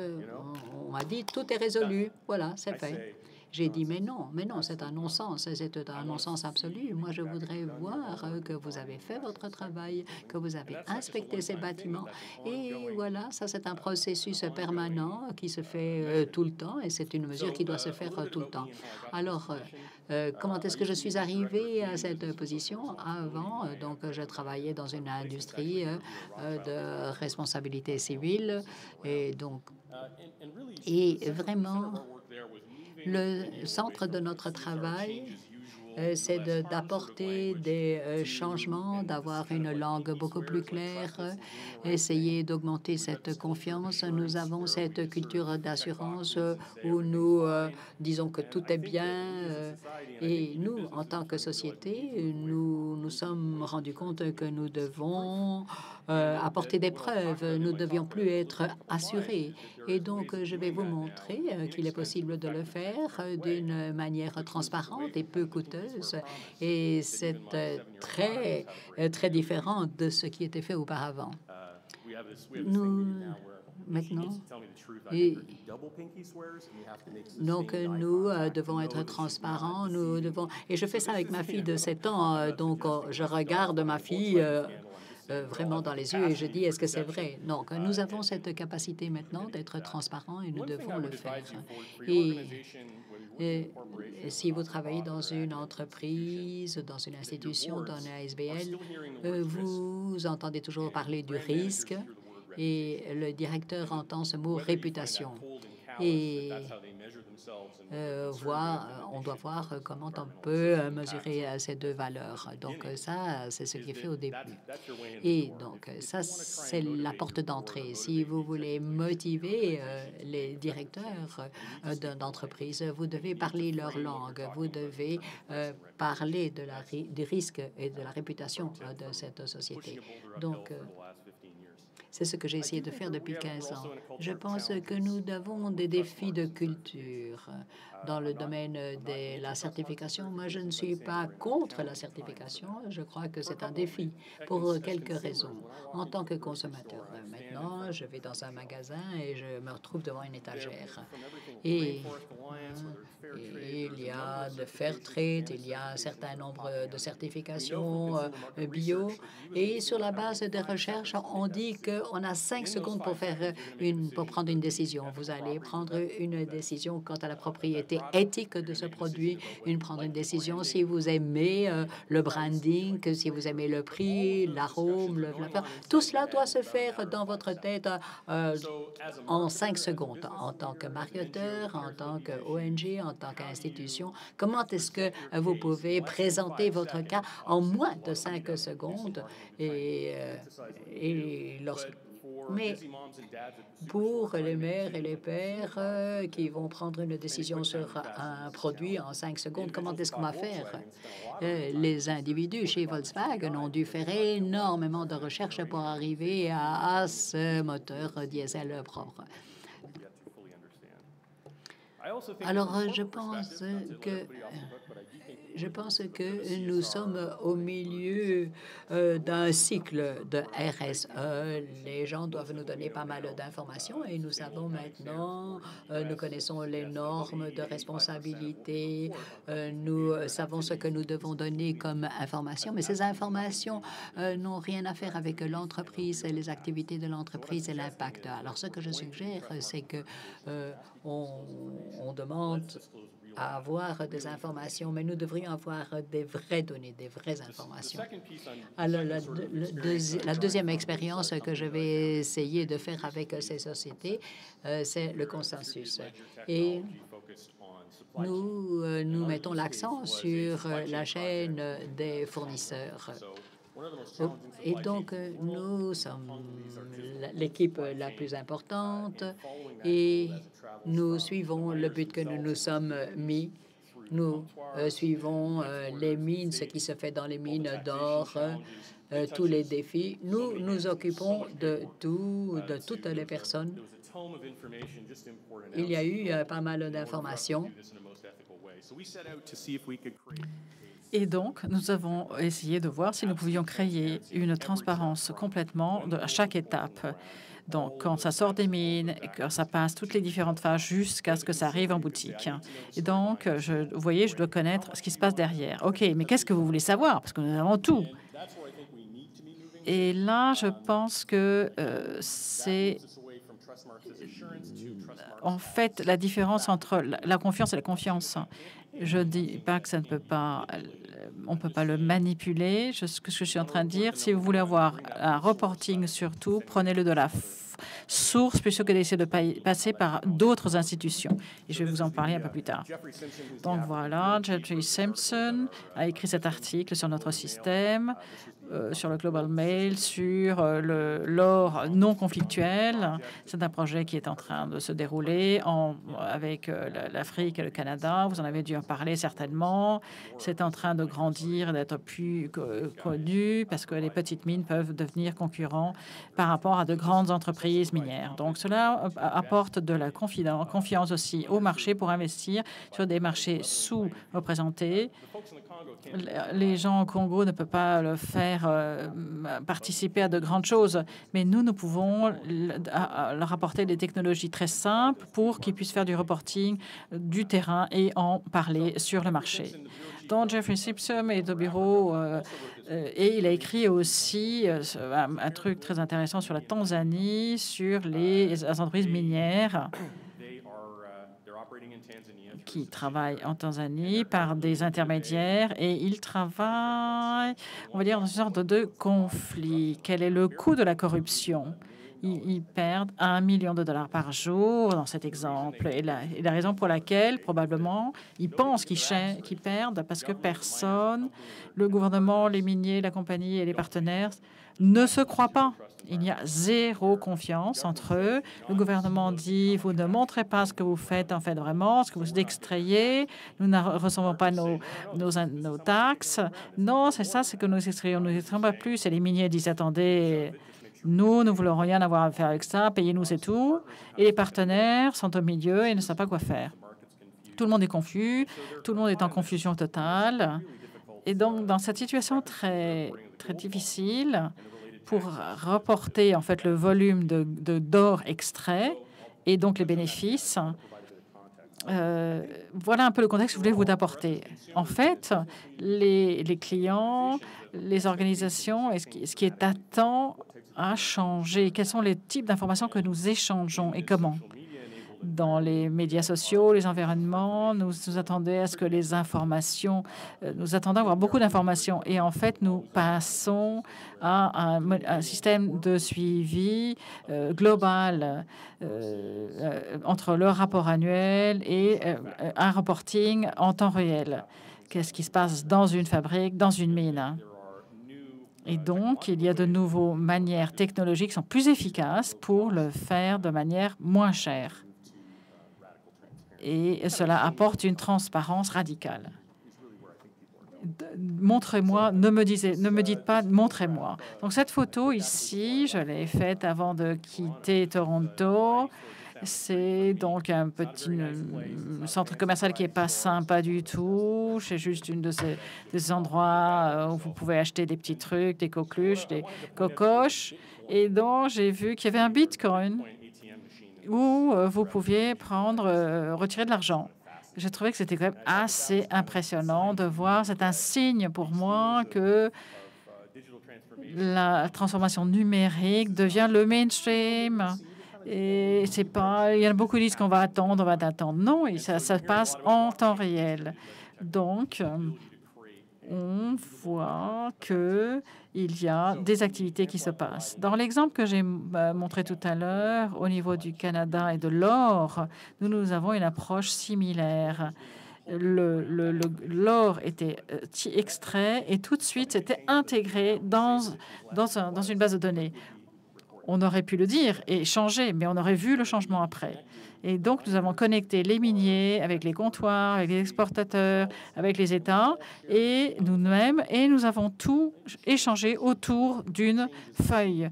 on m'a dit tout est résolu. Voilà, c'est fait. J'ai dit, mais non, c'est un non-sens, c'est un non-sens absolu. Moi, je voudrais voir que vous avez fait votre travail, que vous avez inspecté ces bâtiments. Et voilà, ça, c'est un processus permanent qui se fait tout le temps et c'est une mesure qui doit se faire tout le temps. Alors, comment est-ce que je suis arrivée à cette position? Avant, donc, je travaillais dans une industrie de responsabilité civile et donc, vraiment, le centre de notre travail, c'est d'apporter des changements, d'avoir une langue beaucoup plus claire, essayer d'augmenter cette confiance. Nous avons cette culture d'assurance où nous disons que tout est bien. Et nous, en tant que société, nous sommes rendus compte que nous devons apporter des preuves. Nous ne devions plus être assurés. Et donc, je vais vous montrer qu'il est possible de le faire d'une manière transparente et peu coûteuse. Et c'est très, très différent de ce qui était fait auparavant. Nous, maintenant, donc nous devons être transparents. Et je fais ça avec ma fille de 7 ans. Donc, je regarde ma fille vraiment dans les yeux et je dis, est-ce que c'est vrai? Donc, nous avons cette capacité maintenant d'être transparents et nous devons le faire. Et si vous travaillez dans une entreprise, dans une institution, dans un ASBL, vous entendez toujours parler du risque et le directeur entend ce mot réputation. Et on doit voir comment on peut mesurer ces deux valeurs. Donc, ça, c'est ce qui est fait au début. Et donc, ça, c'est la porte d'entrée. Si vous voulez motiver les directeurs d'entreprise, vous devez parler leur langue. Vous devez parler des risques et de la réputation de cette société. Donc, c'est ce que j'ai essayé de faire depuis 15 ans. Je pense que nous avons des défis de culture dans le domaine de la certification. Moi, je ne suis pas contre la certification. Je crois que c'est un défi pour quelques raisons. En tant que consommateur, maintenant, je vais dans un magasin et je me retrouve devant une étagère. Et il y a de Fairtrade, il y a un certain nombre de certifications bio. Et sur la base des recherches, on dit qu'on a 5 secondes pour prendre une décision. Vous allez prendre une décision quant à la propriété éthique de ce produit, prendre une décision si vous aimez le branding, si vous aimez le prix, l'arôme, le flavor. Tout cela doit se faire dans votre tête en 5 secondes. En tant que marketeur, en tant qu'ONG, en tant qu'institution, comment est-ce que vous pouvez présenter votre cas en moins de 5 secondes mais pour les mères et les pères qui vont prendre une décision sur un produit en 5 secondes, comment est-ce qu'on va faire? Les individus chez Volkswagen ont dû faire énormément de recherches pour arriver à ce moteur diesel propre. Alors, je pense que nous sommes au milieu d'un cycle de RSE. Les gens doivent nous donner pas mal d'informations et nous savons maintenant, nous connaissons les normes de responsabilité, nous savons ce que nous devons donner comme information, mais ces informations n'ont rien à faire avec l'entreprise, les activités de l'entreprise et l'impact. Alors, ce que je suggère, c'est que on demande à avoir des informations, mais nous devrions avoir des vraies données, des vraies informations. Alors, la deuxième expérience que je vais essayer de faire avec ces sociétés, c'est le consensus. Et nous mettons l'accent sur la chaîne des fournisseurs. Et donc, nous sommes l'équipe la plus importante et nous suivons le but que nous nous sommes mis. Nous suivons les mines, ce qui se fait dans les mines d'or, tous les défis. Nous nous occupons de toutes les personnes. Il y a eu pas mal d'informations. Et donc, nous avons essayé de voir si nous pouvions créer une transparence complètement à chaque étape. Donc, quand ça sort des mines, quand ça passe toutes les différentes phases jusqu'à ce que ça arrive en boutique. Et donc, vous voyez, je dois connaître ce qui se passe derrière. OK, mais qu'est-ce que vous voulez savoir? Parce que nous avons tout. Et là, je pense que c'est en fait la différence entre la confiance et la confiance. Je ne dis pas que ça ne peut pas, on ne peut pas le manipuler. Ce que je suis en train de dire, si vous voulez avoir un reporting sur tout, prenez-le de la source plutôt que d'essayer de passer par d'autres institutions. Et je vais vous en parler un peu plus tard. Donc voilà, Jeffrey Simpson a écrit cet article sur notre système, sur le Global Mail, sur l'or non conflictuel. C'est un projet qui est en train de se dérouler avec l'Afrique et le Canada. Vous en avez dû en parler certainement. C'est en train de grandir, d'être plus connu parce que les petites mines peuvent devenir concurrents par rapport à de grandes entreprises minières. Donc cela apporte de la confiance aussi au marché pour investir sur des marchés sous-représentés. Les gens au Congo ne peuvent pas le faire participer à de grandes choses, mais nous pouvons leur apporter des technologies très simples pour qu'ils puissent faire du reporting du terrain et en parler sur le marché. dont Jeffrey Simpson est au bureau et il a écrit aussi un truc très intéressant sur la Tanzanie, sur les entreprises minières qui travaillent en Tanzanie par des intermédiaires et ils travaillent, on va dire, dans une sorte de conflit. Quel est le coût de la corruption? Ils perdent $1 million par jour dans cet exemple. Et la raison pour laquelle, probablement, ils pensent qu'ils perdent parce que personne, le gouvernement, les miniers, la compagnie et les partenaires ne se croient pas. Il y a zéro confiance entre eux. Le gouvernement dit, vous ne montrez pas ce que vous faites en fait vraiment, ce que vous extrayez. Nous ne recevons pas nos taxes. Non, c'est ça, c'est que nous extrayons. Nous n'extrayons pas plus. Et les miniers disent, attendez, nous ne voulons rien avoir à faire avec ça. Payez-nous, c'est tout. Et les partenaires sont au milieu et ne savent pas quoi faire. Tout le monde est confus. Tout le monde est en confusion totale. Et donc, dans cette situation très, très difficile, pour reporter en fait le volume d'or extrait et donc les bénéfices, voilà un peu le contexte que je voulais vous apporter. En fait, les clients, les organisations, ce qui est à temps a changé. Quels sont les types d'informations que nous échangeons et comment? Dans les médias sociaux, les environnements, nous attendons à ce que les informations, nous attendons à avoir beaucoup d'informations. Et en fait, nous passons à un système de suivi global entre le rapport annuel et un reporting en temps réel. Qu'est-ce qui se passe dans une fabrique, dans une mine? Et donc, il y a de nouvelles manières technologiques qui sont plus efficaces pour le faire de manière moins chère. Et cela apporte une transparence radicale. Montrez-moi, ne me dites pas, montrez-moi. Donc cette photo ici, je l'ai faite avant de quitter Toronto. C'est donc un petit centre commercial qui n'est pas sympa du tout. C'est juste une de ces endroits où vous pouvez acheter des petits trucs, des coqueluches, des cocoches. Et donc, j'ai vu qu'il y avait un Bitcoin où vous pouviez retirer de l'argent. J'ai trouvé que c'était quand même assez impressionnant de voir. C'est un signe pour moi que la transformation numérique devient le mainstream. Et c'est pas, il y a beaucoup qui disent qu'on va attendre, on va attendre. Non, et ça passe en temps réel. Donc, on voit que il y a des activités qui se passent. Dans l'exemple que j'ai montré tout à l'heure, au niveau du Canada et de l'or, nous avons une approche similaire. L'or était extrait et tout de suite, c'était intégré dans une base de données. On aurait pu le dire et changer, mais on aurait vu le changement après. Et donc, nous avons connecté les miniers avec les comptoirs, avec les exportateurs, avec les États et nous-mêmes, et nous avons tout échangé autour d'une feuille.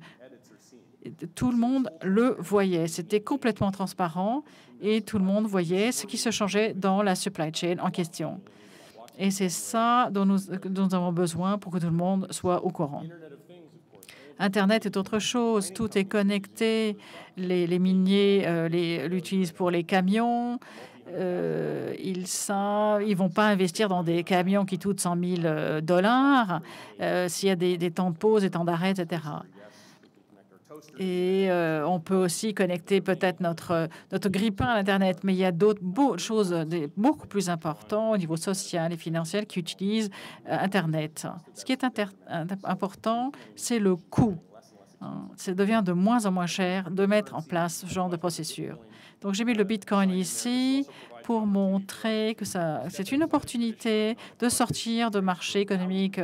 Tout le monde le voyait. C'était complètement transparent et tout le monde voyait ce qui se changeait dans la supply chain en question. Et c'est ça dont nous avons besoin pour que tout le monde soit au courant. Internet est autre chose. Tout est connecté. Les miniers l'utilisent pour les camions. Ils ne vont pas investir dans des camions qui coûtent $100 000 s'il y a des temps de pause, des temps d'arrêt, etc. Et on peut aussi connecter peut-être notre grille-pain à l'Internet, mais il y a d'autres choses beaucoup plus importantes au niveau social et financier qui utilisent Internet. Ce qui est important, c'est le coût. Ça devient de moins en moins cher de mettre en place ce genre de procédure. Donc, j'ai mis le Bitcoin ici pour montrer que c'est une opportunité de sortir de marché économique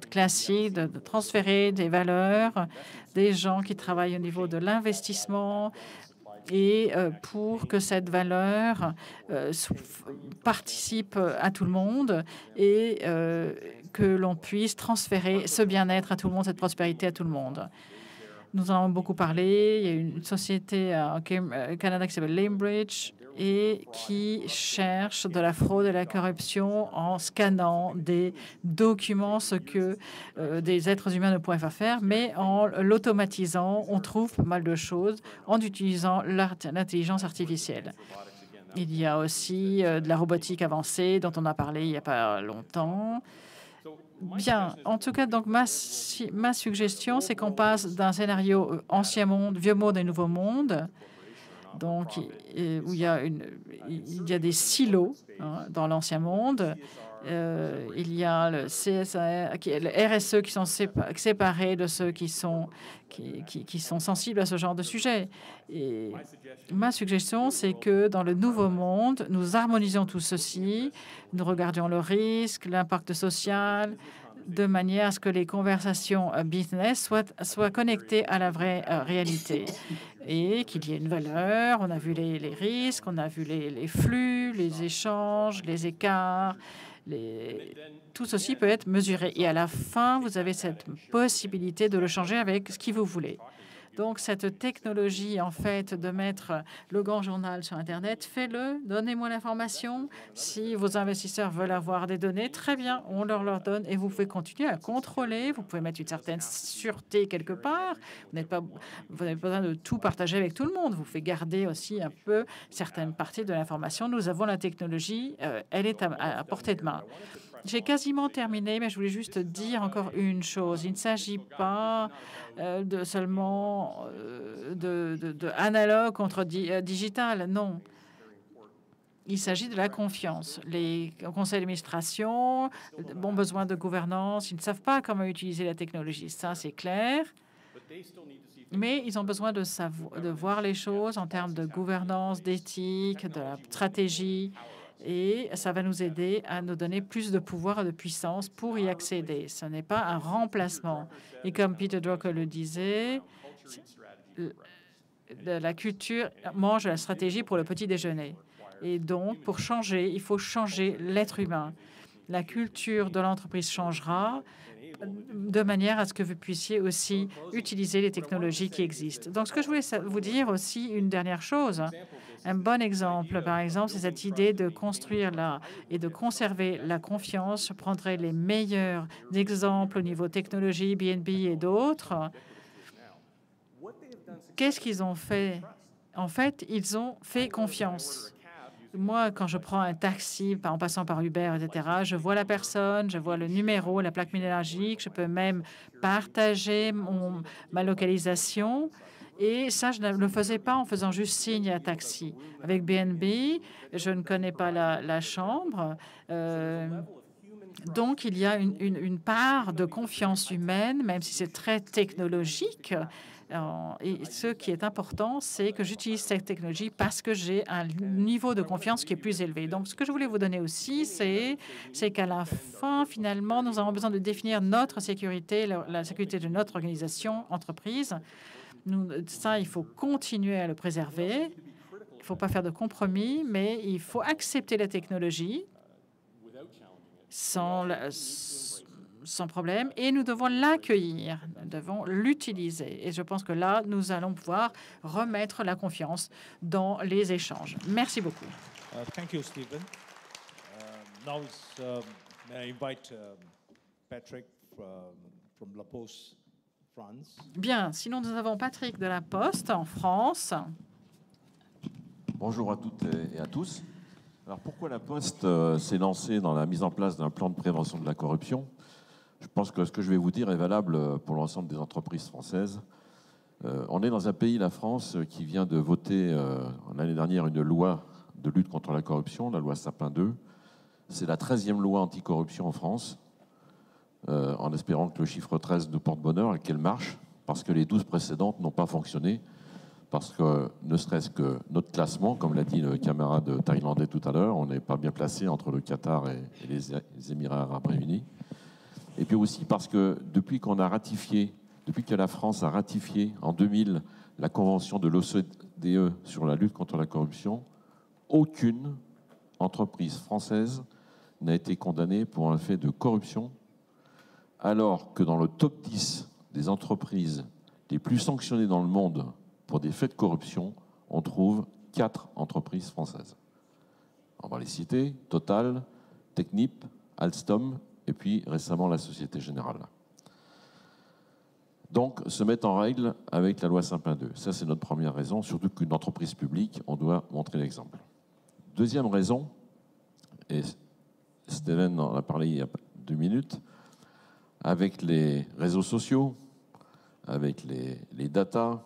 classique, de transférer des valeurs des gens qui travaillent au niveau de l'investissement et pour que cette valeur participe à tout le monde et que l'on puisse transférer ce bien-être à tout le monde, cette prospérité à tout le monde. Nous en avons beaucoup parlé. Il y a une société au Canada qui s'appelle Lamebridge et qui cherche de la fraude et de la corruption en scannant des documents, ce que des êtres humains ne pourraient pas faire, mais en l'automatisant, on trouve pas mal de choses en utilisant l'intelligence artificielle. Il y a aussi de la robotique avancée dont on a parlé il n'y a pas longtemps. Bien, en tout cas, donc ma suggestion, c'est qu'on passe d'un scénario ancien monde, vieux monde et nouveau monde, donc où il y a des silos dans l'ancien monde. Il y a le CSA, le RSE qui sont séparés de ceux qui sont sensibles à ce genre de sujet. Et ma suggestion, c'est que dans le nouveau monde, nous harmonisions tout ceci, nous regardions le risque, l'impact social, de manière à ce que les conversations business soient connectées à la vraie réalité et qu'il y ait une valeur. On a vu les risques, on a vu les flux, les échanges, les écarts. Tout ceci peut être mesuré. Et à la fin, vous avez cette possibilité de le changer avec ce que vous voulez. Donc, cette technologie, en fait, de mettre le grand journal sur Internet, faites-le, donnez-moi l'information. Si vos investisseurs veulent avoir des données, très bien, on leur donne et vous pouvez continuer à contrôler. Vous pouvez mettre une certaine sûreté quelque part. Vous n'avez pas besoin de tout partager avec tout le monde. Vous pouvez garder aussi un peu certaines parties de l'information. Nous avons la technologie, elle est à portée de main. J'ai quasiment terminé, mais je voulais juste dire encore une chose. Il ne s'agit pas seulement de analogue contre digital, non. Il s'agit de la confiance. Les conseils d'administration ont besoin de gouvernance. Ils ne savent pas comment utiliser la technologie. Ça, c'est clair. Mais ils ont besoin de voir les choses en termes de gouvernance, d'éthique, de la stratégie. Et ça va nous aider à nous donner plus de pouvoir et de puissance pour y accéder. Ce n'est pas un remplacement. Et comme Peter Drucker le disait, la culture mange la stratégie pour le petit déjeuner. Et donc, pour changer, il faut changer l'être humain. La culture de l'entreprise changera de manière à ce que vous puissiez aussi utiliser les technologies qui existent. Donc, ce que je voulais vous dire aussi, une dernière chose, un bon exemple, par exemple, c'est cette idée de construire et de conserver la confiance. Je prendrai les meilleurs exemples au niveau technologie, BNB et d'autres. Qu'est-ce qu'ils ont fait? En fait, ils ont fait confiance. Moi, quand je prends un taxi en passant par Uber, etc., je vois la personne, je vois le numéro, la plaque minéralogique, je peux même partager ma localisation. Et ça, je ne le faisais pas en faisant juste signe à taxi. Avec BNB, je ne connais pas la chambre. Donc, il y a une part de confiance humaine, même si c'est très technologique. Et ce qui est important, c'est que j'utilise cette technologie parce que j'ai un niveau de confiance qui est plus élevé. Donc, ce que je voulais vous donner aussi, c'est qu'à la fin, finalement, nous avons besoin de définir notre sécurité, la sécurité de notre organisation, entreprise. Ça, il faut continuer à le préserver. Il ne faut pas faire de compromis, mais il faut accepter la technologie sans problème, et nous devons l'accueillir, nous devons l'utiliser. Et je pense que là, nous allons pouvoir remettre la confiance dans les échanges. Merci beaucoup. Thank you, Stephen. Now, may I invite Patrick from La Poste, France. Bien, sinon nous avons Patrick de La Poste en France. Bonjour à toutes et à tous. Alors pourquoi La Poste s'est lancée dans la mise en place d'un plan de prévention de la corruption? Je pense que ce que je vais vous dire est valable pour l'ensemble des entreprises françaises. On est dans un pays, la France, qui vient de voter l'année dernière une loi de lutte contre la corruption, la loi Sapin II. C'est la 13e loi anticorruption en France, en espérant que le chiffre 13 nous porte bonheur et qu'elle marche, parce que les 12 précédentes n'ont pas fonctionné, parce que ne serait-ce que notre classement, comme l'a dit le camarade thaïlandais tout à l'heure, on n'est pas bien placé entre le Qatar et les Émirats arabes réunis. Et puis aussi parce que depuis que la France a ratifié en 2000 la convention de l'OCDE sur la lutte contre la corruption, aucune entreprise française n'a été condamnée pour un fait de corruption, alors que dans le top 10 des entreprises les plus sanctionnées dans le monde pour des faits de corruption, on trouve 4 entreprises françaises. On va les citer: Total, Technip, Alstom, et puis récemment la Société Générale. Donc, se mettre en règle avec la loi Sapin II. Ça, c'est notre première raison, surtout qu'une entreprise publique, on doit montrer l'exemple. Deuxième raison, et Steven en a parlé il y a 2 minutes, avec les réseaux sociaux, avec les data,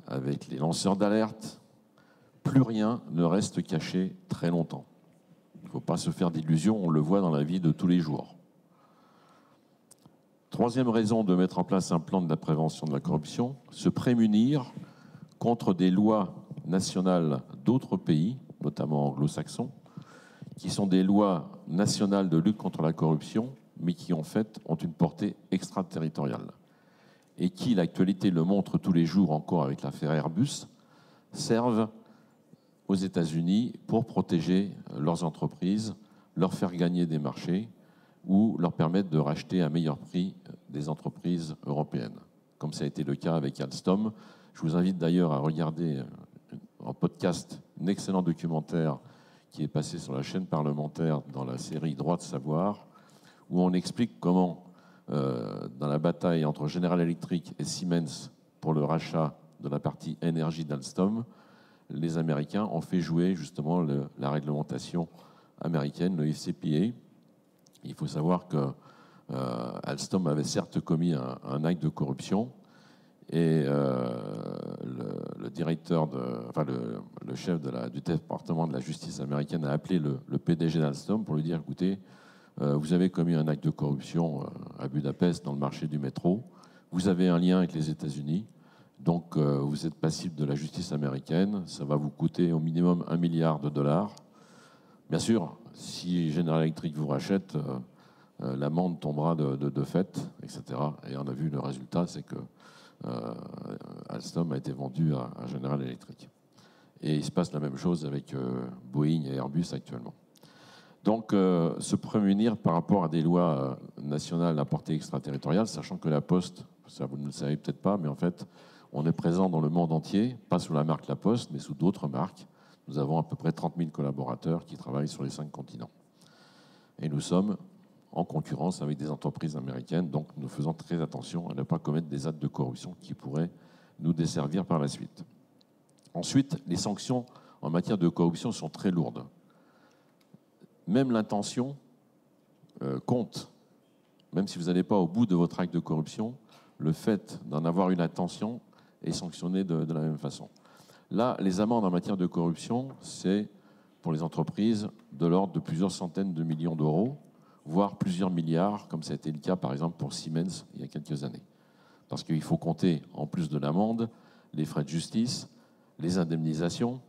avec les lanceurs d'alerte, plus rien ne reste caché très longtemps. Il ne faut pas se faire d'illusions, on le voit dans la vie de tous les jours. Troisième raison de mettre en place un plan de la prévention de la corruption, se prémunir contre des lois nationales d'autres pays, notamment anglo-saxons, qui sont des lois nationales de lutte contre la corruption, mais qui en fait ont une portée extraterritoriale. Et qui, l'actualité le montre tous les jours encore avec l'affaire Airbus, servent aux États-Unis pour protéger leurs entreprises, leur faire gagner des marchés ou leur permettre de racheter à meilleur prix des entreprises européennes, comme ça a été le cas avec Alstom. Je vous invite d'ailleurs à regarder en podcast un excellent documentaire qui est passé sur la chaîne parlementaire dans la série Droit de savoir, où on explique comment, dans la bataille entre General Electric et Siemens pour le rachat de la partie énergie d'Alstom, les Américains ont fait jouer justement la réglementation américaine, le FCPA. Il faut savoir que Alstom avait certes commis un acte de corruption et le directeur, le chef du département de la justice américaine a appelé le PDG d'Alstom pour lui dire, écoutez, vous avez commis un acte de corruption à Budapest dans le marché du métro, vous avez un lien avec les États-Unis, donc vous êtes passible de la justice américaine, ça va vous coûter au minimum $1 milliard. Bien sûr, si General Electric vous rachète, l'amende tombera de fait, etc. Et on a vu le résultat, c'est que Alstom a été vendu à General Electric. Et il se passe la même chose avec Boeing et Airbus actuellement. Donc, se prémunir par rapport à des lois nationales à portée extraterritoriale, sachant que la Poste, ça vous ne le savez peut-être pas, mais en fait, on est présent dans le monde entier, pas sous la marque La Poste, mais sous d'autres marques. Nous avons à peu près 30 000 collaborateurs qui travaillent sur les 5 continents. Et nous sommes en concurrence avec des entreprises américaines, donc nous faisons très attention à ne pas commettre des actes de corruption qui pourraient nous desservir par la suite. Ensuite, les sanctions en matière de corruption sont très lourdes. Même l'intention compte. Même si vous n'allez pas au bout de votre acte de corruption, le fait d'en avoir une intention est sanctionné de la même façon. Là, les amendes en matière de corruption, c'est pour les entreprises de l'ordre de plusieurs centaines de millions d'euros, voire plusieurs milliards, comme ça a été le cas par exemple pour Siemens il y a quelques années. Parce qu'il faut compter, en plus de l'amende, les frais de justice, les indemnisations.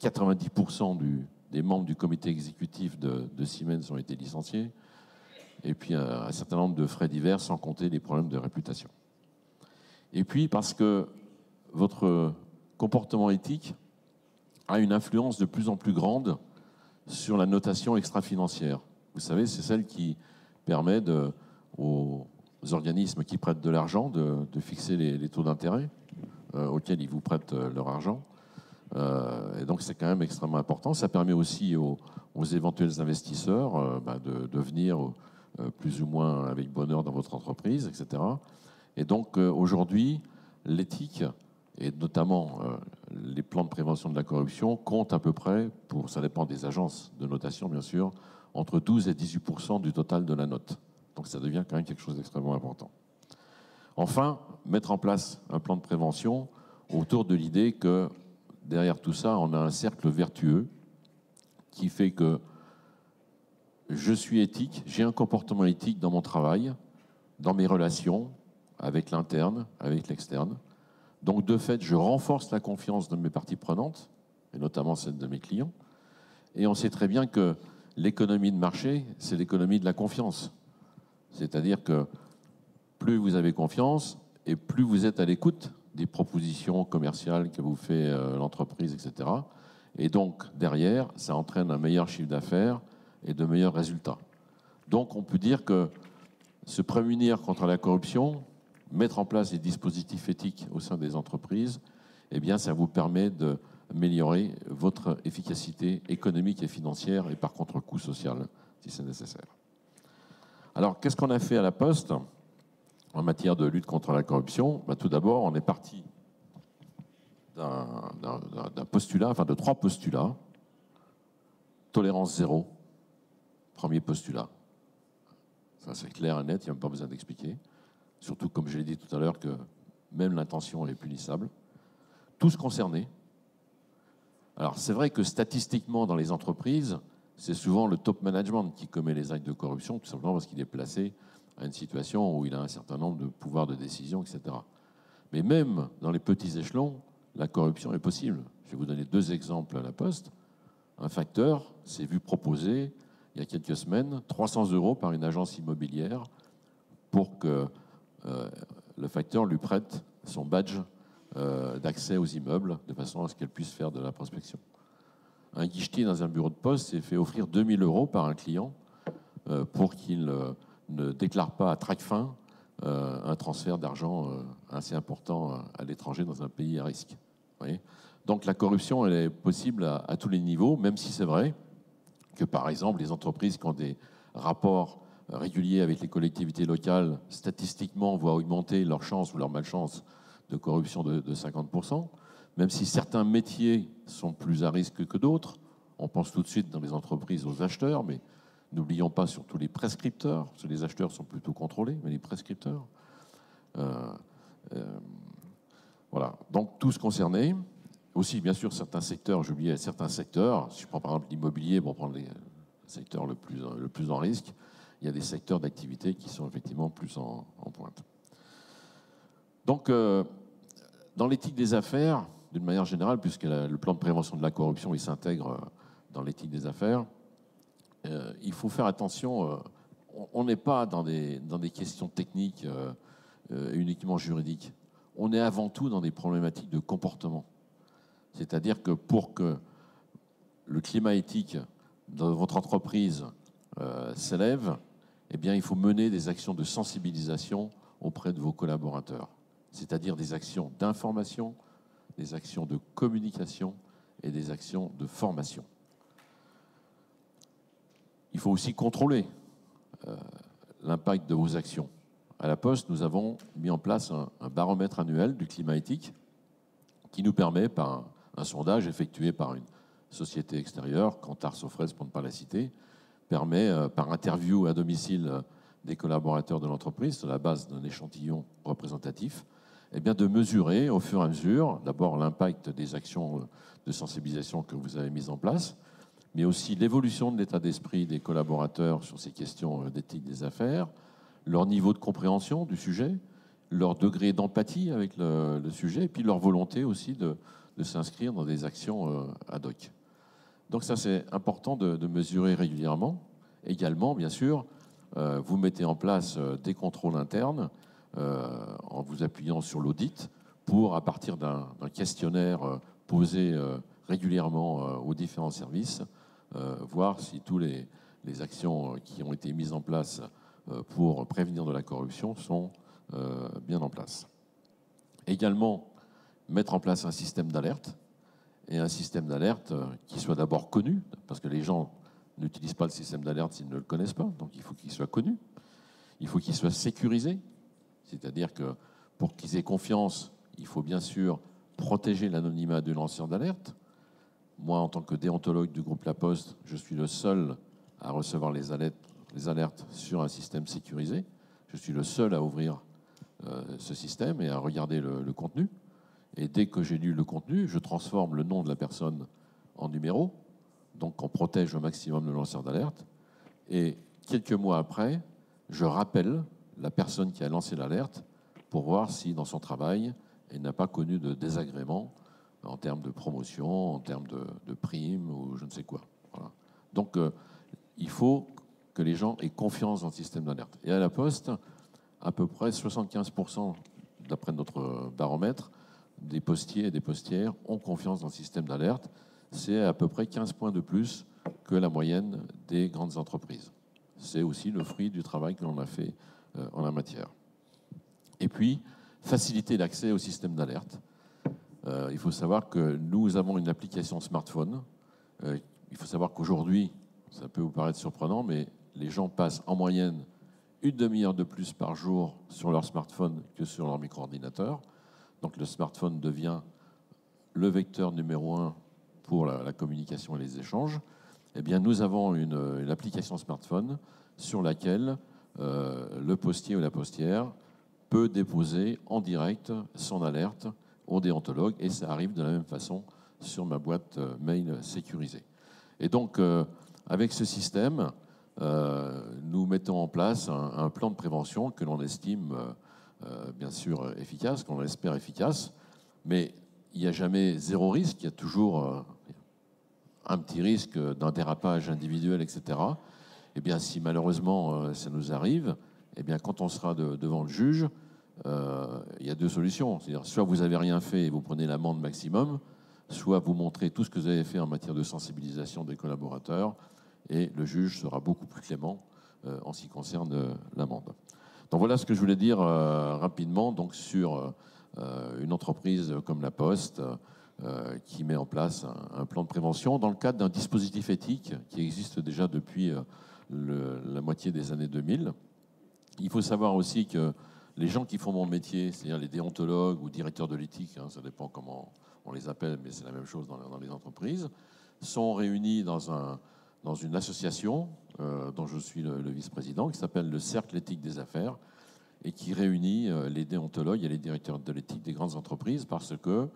90% des membres du comité exécutif de Siemens ont été licenciés, et puis un certain nombre de frais divers, sans compter les problèmes de réputation. Et puis parce que votre comportement éthique a une influence de plus en plus grande sur la notation extra-financière. Vous savez, c'est celle qui permet aux organismes qui prêtent de l'argent de fixer les taux d'intérêt auxquels ils vous prêtent leur argent. Et donc, c'est quand même extrêmement important. Ça permet aussi aux éventuels investisseurs de venir plus ou moins avec bonheur dans votre entreprise, etc. Et donc, aujourd'hui, l'éthique, et notamment les plans de prévention de la corruption, comptent à peu près, ça dépend des agences de notation, bien sûr, entre 12 et 18% du total de la note. Donc, ça devient quand même quelque chose d'extrêmement important. Enfin, mettre en place un plan de prévention autour de l'idée que derrière tout ça, on a un cercle vertueux qui fait que je suis éthique, j'ai un comportement éthique dans mon travail, dans mes relations avec l'interne, avec l'externe. Donc, de fait, je renforce la confiance de mes parties prenantes, et notamment celle de mes clients. Et on sait très bien que l'économie de marché, c'est l'économie de la confiance. C'est-à-dire que plus vous avez confiance et plus vous êtes à l'écoute des propositions commerciales que vous fait l'entreprise, etc. Et donc, derrière, ça entraîne un meilleur chiffre d'affaires et de meilleurs résultats. Donc, on peut dire que se prémunir contre la corruption, mettre en place des dispositifs éthiques au sein des entreprises, eh bien, ça vous permet d'améliorer votre efficacité économique et financière et par contre-coup social, si c'est nécessaire. Alors, qu'est-ce qu'on a fait à la Poste en matière de lutte contre la corruption? Tout d'abord, on est parti d'un postulat, enfin de 3 postulats. tolérance zéro, premier postulat. Ça, c'est clair et net, il n'y a même pas besoin d'expliquer. Surtout, comme je l'ai dit tout à l'heure, que même l'intention est punissable. Tous concernés. Alors, c'est vrai que statistiquement, dans les entreprises, c'est souvent le top management qui commet les actes de corruption, tout simplement parce qu'il est placé à une situation où il a un certain nombre de pouvoirs de décision, etc. Mais même dans les petits échelons, la corruption est possible. Je vais vous donner 2 exemples à la Poste. Un facteur s'est vu proposer, il y a quelques semaines, 300 € par une agence immobilière pour que le facteur lui prête son badge d'accès aux immeubles, de façon à ce qu'elle puisse faire de la prospection. Un guichetier dans un bureau de poste s'est fait offrir 2 000 € par un client pour qu'il ne déclare pas à Tracfin un transfert d'argent assez important à l'étranger dans un pays à risque. Vous voyez ? Donc la corruption, elle est possible à tous les niveaux, même si c'est vrai que, par exemple, les entreprises qui ont des rapports réguliers avec les collectivités locales, statistiquement, voient augmenter leur chance ou leur malchance de corruption de 50%, même si certains métiers sont plus à risque que d'autres. On pense tout de suite dans les entreprises aux acheteurs, mais n'oublions pas surtout les prescripteurs, parce que les acheteurs sont plutôt contrôlés, mais les prescripteurs. Voilà, donc tous concernés. Aussi, bien sûr, certains secteurs, j'oubliais certains secteurs, si je prends par exemple l'immobilier, pour prendre le secteur le plus en risque, il y a des secteurs d'activité qui sont effectivement plus en pointe. Donc, dans l'éthique des affaires, d'une manière générale, puisque le plan de prévention de la corruption, il s'intègre dans l'éthique des affaires, il faut faire attention, on n'est pas dans des questions techniques uniquement juridiques, on est avant tout dans des problématiques de comportement. C'est-à-dire que pour que le climat éthique de votre entreprise s'élève, eh bien, il faut mener des actions de sensibilisation auprès de vos collaborateurs. C'est-à-dire des actions d'information, des actions de communication et des actions de formation. Il faut aussi contrôler l'impact de vos actions. À la Poste, nous avons mis en place un baromètre annuel du climat éthique qui nous permet, par un sondage effectué par une société extérieure, Kantar Sofres pour ne pas la citer, permet, par interview à domicile des collaborateurs de l'entreprise, sur la base d'un échantillon représentatif, eh bien de mesurer au fur et à mesure, d'abord l'impact des actions de sensibilisation que vous avez mises en place, mais aussi l'évolution de l'état d'esprit des collaborateurs sur ces questions d'éthique des affaires, leur niveau de compréhension du sujet, leur degré d'empathie avec le sujet, et puis leur volonté aussi de s'inscrire dans des actions ad hoc. Donc ça, c'est important de mesurer régulièrement. Également, bien sûr, vous mettez en place des contrôles internes en vous appuyant sur l'audit pour, à partir d'un questionnaire posé régulièrement aux différents services, voir si toutes les actions qui ont été mises en place pour prévenir de la corruption sont bien en place. Également, mettre en place un système d'alerte, et un système d'alerte qui soit d'abord connu, parce que les gens n'utilisent pas le système d'alerte s'ils ne le connaissent pas, donc il faut qu'il soit connu. Il faut qu'il soit sécurisé, c'est-à-dire que pour qu'ils aient confiance, il faut bien sûr protéger l'anonymat de lanceur d'alerte. Moi, en tant que déontologue du groupe La Poste, je suis le seul à recevoir les alertes sur un système sécurisé. Je suis le seul à ouvrir ce système et à regarder le contenu. Et dès que j'ai lu le contenu, je transforme le nom de la personne en numéro. Donc on protège au maximum le lanceur d'alerte. Et quelques mois après, je rappelle la personne qui a lancé l'alerte pour voir si dans son travail, elle n'a pas connu de désagrément en termes de promotion, en termes de primes ou je ne sais quoi. Voilà. Donc il faut que les gens aient confiance dans le système d'alerte. Et à la Poste, à peu près 75%, d'après notre baromètre, des postiers et des postières ont confiance dans le système d'alerte. C'est à peu près 15 points de plus que la moyenne des grandes entreprises. C'est aussi le fruit du travail que l'on a fait en la matière. Et puis, faciliter l'accès au système d'alerte. Il faut savoir que nous avons une application smartphone. Il faut savoir qu'aujourd'hui, ça peut vous paraître surprenant, mais les gens passent en moyenne une demi-heure de plus par jour sur leur smartphone que sur leur micro-ordinateur. Donc le smartphone devient le vecteur numéro 1 pour la communication et les échanges. eh bien, nous avons une application smartphone sur laquelle le postier ou la postière peut déposer en direct son alerte au déontologue, et ça arrive de la même façon sur ma boîte mail sécurisée. Et donc, avec ce système, nous mettons en place un plan de prévention que l'on estime bien sûr efficace, qu'on espère efficace, mais il n'y a jamais zéro risque, il y a toujours un petit risque d'un dérapage individuel, etc. Eh bien, si malheureusement ça nous arrive, eh bien, quand on sera devant le juge, il y a deux solutions. C'est-à-dire, soit vous n'avez rien fait et vous prenez l'amende maximum, soit vous montrez tout ce que vous avez fait en matière de sensibilisation des collaborateurs, et le juge sera beaucoup plus clément en ce qui concerne l'amende. Donc voilà ce que je voulais dire rapidement donc, sur une entreprise comme La Poste qui met en place un plan de prévention dans le cadre d'un dispositif éthique qui existe déjà depuis la moitié des années 2000. Il faut savoir aussi que les gens qui font mon métier, c'est-à-dire les déontologues ou directeurs de l'éthique, hein, ça dépend comment on les appelle, mais c'est la même chose dans les entreprises, sont réunis dans une association dont je suis le vice-président, qui s'appelle le Cercle éthique des affaires, et qui réunit les déontologues et les directeurs de l'éthique des grandes entreprises, parce que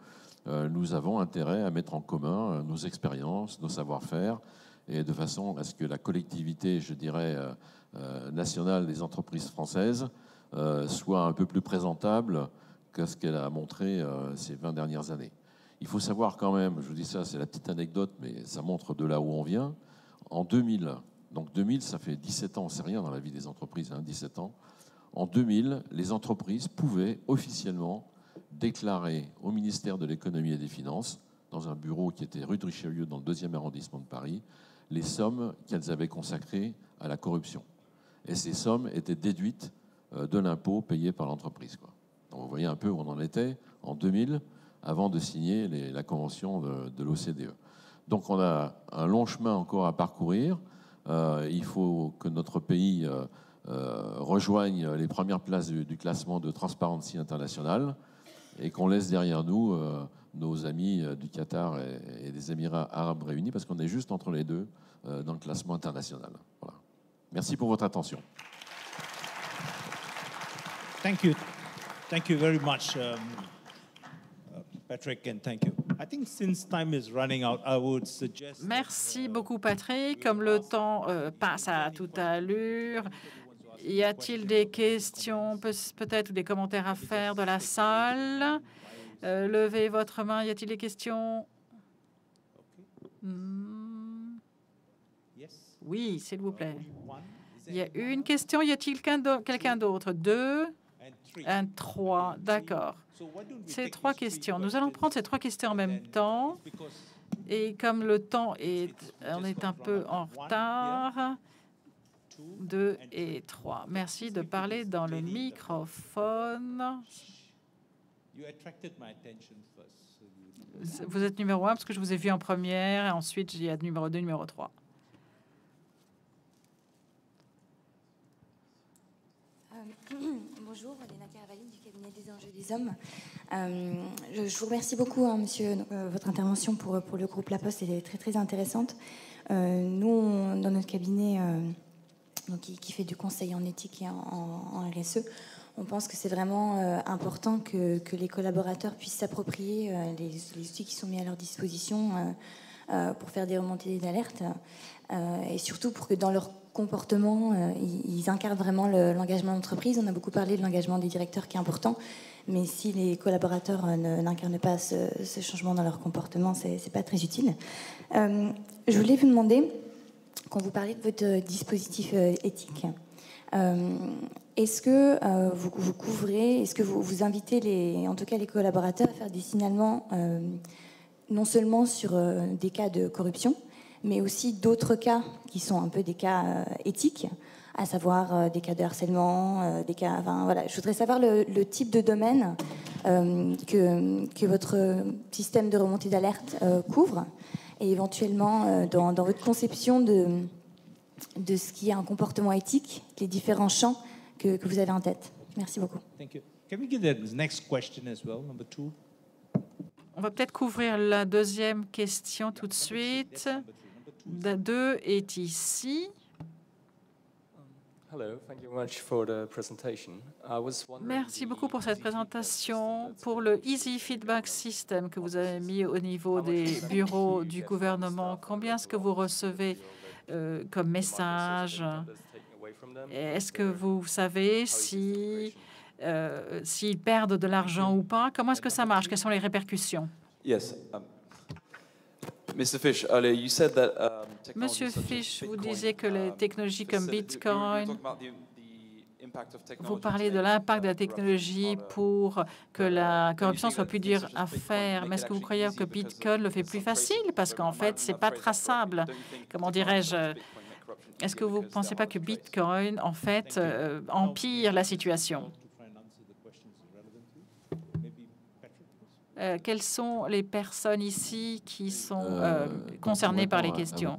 nous avons intérêt à mettre en commun nos expériences, nos savoir-faire, et de façon à ce que la collectivité, je dirais, nationale des entreprises françaises soit un peu plus présentable que ce qu'elle a montré ces 20 dernières années. Il faut savoir quand même, je vous dis ça, c'est la petite anecdote, mais ça montre de là où on vient. En 2000, donc 2000, ça fait 17 ans, c'est rien dans la vie des entreprises, hein, 17 ans. En 2000, les entreprises pouvaient officiellement déclarer au ministère de l'économie et des finances, dans un bureau qui était rue de Richelieu, dans le 2e arrondissement de Paris, les sommes qu'elles avaient consacrées à la corruption. Et ces sommes étaient déduites de l'impôt payé par l'entreprise. Donc vous voyez un peu où on en était en 2000, avant de signer la convention de l'OCDE. Donc on a un long chemin encore à parcourir. Il faut que notre pays rejoigne les premières places du classement de Transparency International et qu'on laisse derrière nous nos amis du Qatar et des Émirats arabes réunis, parce qu'on est juste entre les deux dans le classement international. Voilà. Merci pour votre attention. Thank you very much, Patrick, and thank you. I think since time is running out, I would suggest. Merci beaucoup, Patrick. Comme le temps passe à toute allure, y a-t-il des questions, peut-être des commentaires à faire de la salle? Levez votre main. Y a-t-il des questions? Oui, s'il vous plaît. Il y a une question. Y a-t-il quelqu'un d'autre? 2, 1, 3. D'accord. Ces 3 questions. Nous allons prendre ces 3 questions en même temps. Et comme le temps on est un peu en retard, 2 et 3. Merci de parler dans le microphone. Vous êtes numéro 1 parce que je vous ai vu en première. Et ensuite, il y a numéro 2, numéro 3. Bonjour, Léna Caravalli du cabinet des enjeux des hommes. Je vous remercie beaucoup, hein, monsieur, votre intervention pour le groupe La Poste est très très intéressante. Nous, dans notre cabinet, qui fait du conseil en éthique et en RSE, on pense que c'est vraiment important que les collaborateurs puissent s'approprier les outils qui sont mis à leur disposition pour faire des remontées d'alerte et surtout pour que dans leur comportement, ils incarnent vraiment l'engagement d'entreprise. On a beaucoup parlé de l'engagement des directeurs qui est important, mais si les collaborateurs n'incarnent pas ce changement dans leur comportement, c'est pas très utile. Je voulais vous demander, quand vous parlez de votre dispositif éthique, est-ce que vous couvrez, est-ce que vous invitez en tout cas les collaborateurs à faire des signalements non seulement sur des cas de corruption, mais aussi d'autres cas qui sont un peu des cas éthiques, à savoir des cas de harcèlement, des cas... Enfin, voilà. Je voudrais savoir le type de domaine que votre système de remontée d'alerte couvre, et éventuellement, dans votre conception de ce qui est un comportement éthique, les différents champs que vous avez en tête. Merci beaucoup. Thank you. Can we get the next question as well, number 2? On va peut-être couvrir la deuxième question tout de suite. 2 est ici. Merci beaucoup pour cette présentation. Pour le Easy Feedback System que vous avez mis au niveau des bureaux du gouvernement, combien est-ce que vous recevez comme message? Est-ce que vous savez si, s'ils perdent de l'argent ou pas? Comment est-ce que ça marche? Quelles sont les répercussions? Monsieur Fish, vous disiez que les technologies comme Bitcoin, vous parlez de l'impact de la technologie pour que la corruption soit plus dure à faire. Mais est-ce que vous croyez que Bitcoin le fait plus facile? Parce qu'en fait, ce n'est pas traçable. Comment dirais-je? Est-ce que vous ne pensez pas que Bitcoin, en fait, empire la situation? Quelles sont les personnes ici qui sont concernées par les questions?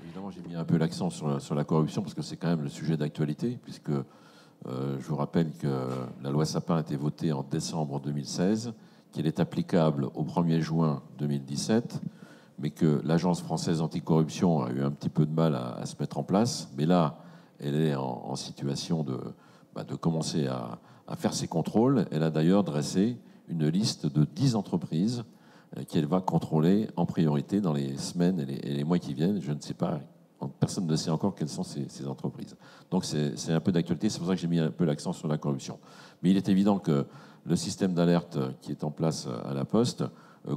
Évidemment, j'ai mis un peu l'accent sur la corruption parce que c'est quand même le sujet d'actualité, puisque je vous rappelle que la loi Sapin a été votée en décembre 2016, qu'elle est applicable au 1er juin 2017, mais que l'Agence française anticorruption a eu un petit peu de mal à se mettre en place. Mais là, elle est en situation de commencer à faire ses contrôles. Elle a d'ailleurs dressé une liste de 10 entreprises qu'elle va contrôler en priorité dans les semaines et les mois qui viennent. Je ne sais pas, personne ne sait encore quelles sont ces entreprises. Donc c'est un peu d'actualité, c'est pour ça que j'ai mis un peu l'accent sur la corruption. Mais il est évident que le système d'alerte qui est en place à la Poste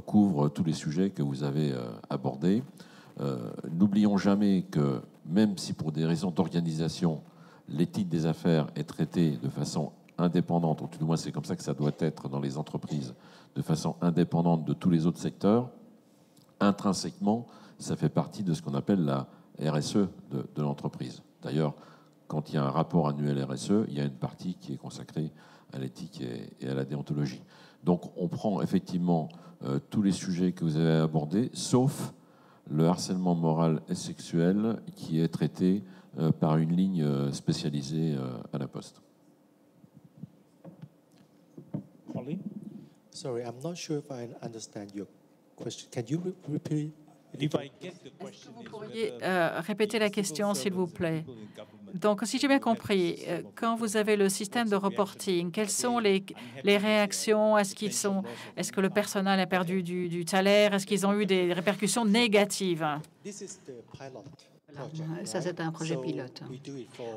couvre tous les sujets que vous avez abordés. N'oublions jamais que même si pour des raisons d'organisation, l'éthique des affaires est traitée de façon indépendante, ou tout du moins c'est comme ça que ça doit être dans les entreprises, de façon indépendante de tous les autres secteurs, intrinsèquement, ça fait partie de ce qu'on appelle la RSE de l'entreprise. D'ailleurs, quand il y a un rapport annuel RSE, il y a une partie qui est consacrée à l'éthique et à la déontologie. Donc on prend effectivement tous les sujets que vous avez abordés, sauf le harcèlement moral et sexuel qui est traité par une ligne spécialisée à la Poste. Sorry, I'm not sure if I understand your question. Can you repeat? Est-ce que vous pourriez répéter la question, s'il vous plaît? Donc, si j'ai bien compris, quand vous avez le système de reporting, quelles sont les réactions? Est-ce que le personnel a perdu du salaire? Est-ce qu'ils ont eu des répercussions négatives? Ça, c'est un projet pilote.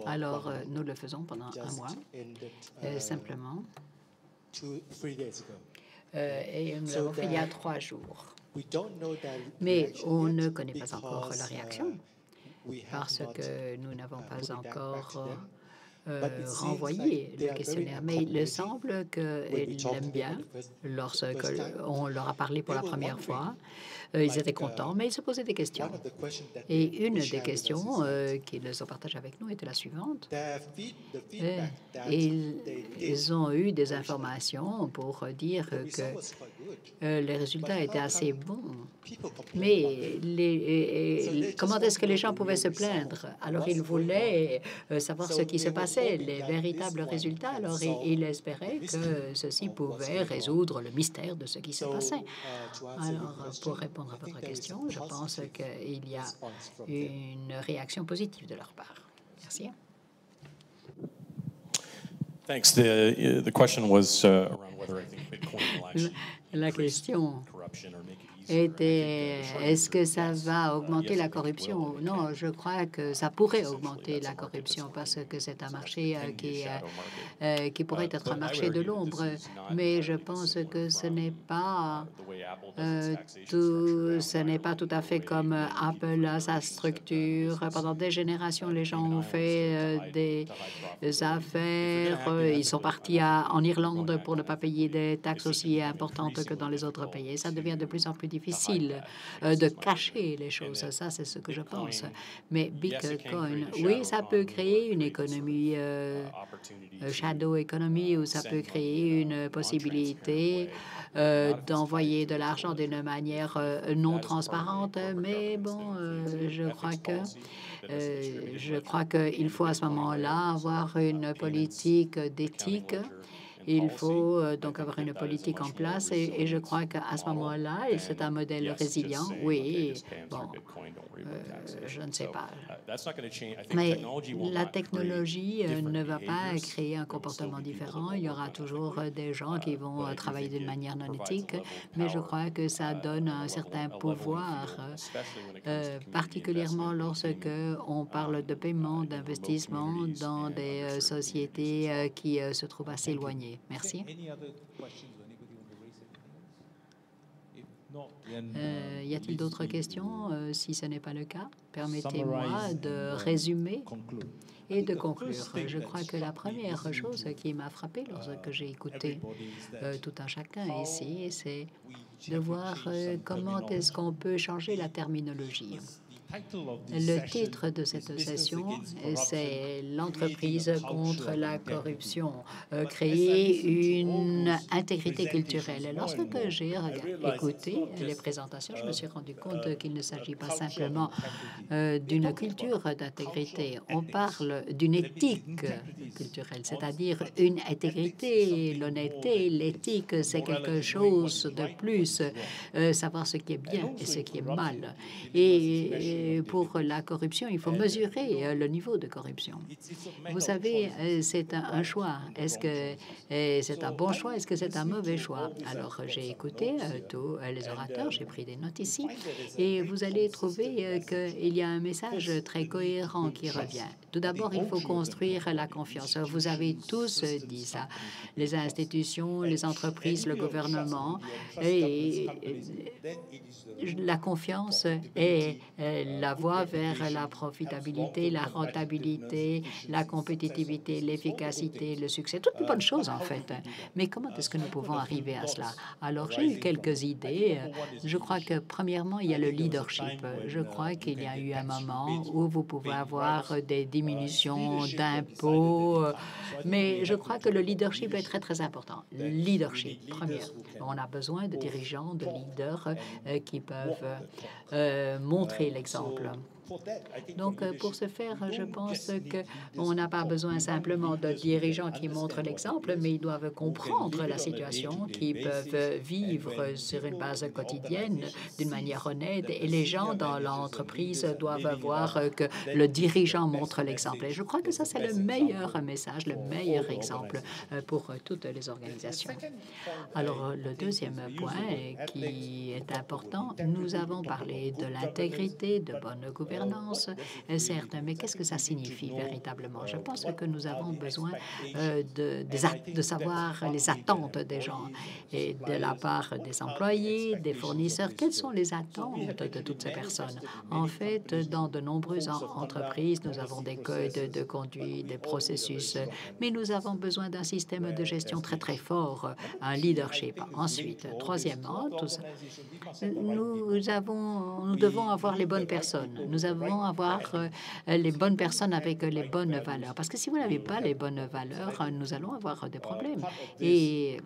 Alors, nous le faisons pendant un mois, simplement. Et nous l'avons fait il y a 3 jours. Mais on ne connaît pas encore la réaction parce que nous n'avons pas encore renvoyé le questionnaire. Mais il semble qu'ils l'aiment bien. Lorsqu'on leur a parlé pour la première fois, ils étaient contents, mais ils se posaient des questions. Et une des questions qu'ils ont partagées avec nous était la suivante. Ils ont eu des informations pour dire que les résultats étaient assez bons. Mais comment est-ce que les gens pouvaient se plaindre? Alors, ils voulaient savoir ce qui se passait, les véritables résultats. Alors, ils espéraient que ceci pouvait résoudre le mystère de ce qui se passait. Alors, pour répondre à votre question, je pense qu'il y a une réaction positive de leur part. Merci. Thanks. The question was around whether I think Bitcoin will actually La question corruption or make it était est-ce que ça va augmenter la corruption? Non, je crois que ça pourrait augmenter la corruption parce que c'est un marché qui pourrait être un marché de l'ombre. Mais je pense que ce n'est pas tout à fait comme Apple a sa structure. Pendant des générations, les gens ont fait des affaires. Ils sont partis en Irlande pour ne pas payer des taxes aussi importantes que dans les autres pays. Ça devient de plus en plus difficile de cacher les choses. Ça, c'est ce que je pense. Mais Bitcoin, oui, ça peut créer une économie shadow economy, ou ça peut créer une possibilité d'envoyer de l'argent d'une manière non transparente. Mais bon, je crois qu'il faut à ce moment-là avoir une politique d'éthique Il faut donc avoir une politique en place et je crois qu'à ce moment-là, c'est un modèle résilient. Oui, bon, je ne sais pas. Mais la technologie ne va pas créer un comportement différent. Il y aura toujours des gens qui vont travailler d'une manière non éthique, mais je crois que ça donne un certain pouvoir, particulièrement lorsque on parle de paiement, d'investissement dans des sociétés qui se trouvent assez éloignées. Merci. Y a-t-il d'autres questions? Si ce n'est pas le cas, permettez-moi de résumer et de conclure. Je crois que la première chose qui m'a frappé lorsque j'ai écouté tout un chacun ici, c'est de voir comment est-ce qu'on peut changer la terminologie. Le titre de cette session, c'est l'entreprise contre la corruption, créer une intégrité culturelle. Lorsque j'ai écouté les présentations, je me suis rendu compte qu'il ne s'agit pas simplement d'une culture d'intégrité. On parle d'une éthique culturelle, c'est-à-dire une intégrité, l'honnêteté, l'éthique, c'est quelque chose de plus, savoir ce qui est bien et ce qui est mal. Et pour la corruption, il faut mesurer le niveau de corruption. Vous savez, c'est un choix. Est-ce que c'est un bon choix? Est-ce que c'est un mauvais choix? Alors, j'ai écouté tous les orateurs, j'ai pris des notes ici, et vous allez trouver qu'il y a un message très cohérent qui revient. Tout d'abord, il faut construire la confiance. Vous avez tous dit ça. Les institutions, les entreprises, le gouvernement, et la confiance est la voie vers la profitabilité, la rentabilité, la compétitivité, l'efficacité, le succès. Toutes de bonnes choses, en fait. Mais comment est-ce que nous pouvons arriver à cela? Alors, j'ai eu quelques idées. Je crois que, premièrement, il y a le leadership. Je crois qu'il y a eu un moment où vous pouvez avoir des diminutions d'impôts, mais je crois que le leadership est très, très important. Le leadership, première. On a besoin de dirigeants, de leaders qui peuvent montrer l'exemple. Donc, pour ce faire, je pense qu'on n'a pas besoin simplement de dirigeants qui montrent l'exemple, mais ils doivent comprendre la situation, qui peuvent vivre sur une base quotidienne d'une manière honnête, et les gens dans l'entreprise doivent voir que le dirigeant montre l'exemple. Et je crois que ça, c'est le meilleur message, le meilleur exemple pour toutes les organisations. Alors, le deuxième point qui est important, nous avons parlé de l'intégrité, de bonne gouvernance, certes, mais qu'est-ce que ça signifie véritablement? Je pense que nous avons besoin de savoir les attentes des gens et de la part des employés, des fournisseurs. Quelles sont les attentes de toutes ces personnes? En fait, dans de nombreuses entreprises, nous avons des codes de conduite, des processus, mais nous avons besoin d'un système de gestion très, très fort, un leadership. Ensuite, troisièmement, nous devons avoir les bonnes personnes. Nous devons avoir les bonnes personnes avec les bonnes valeurs. Parce que si vous n'avez pas les bonnes valeurs, nous allons avoir des problèmes. Et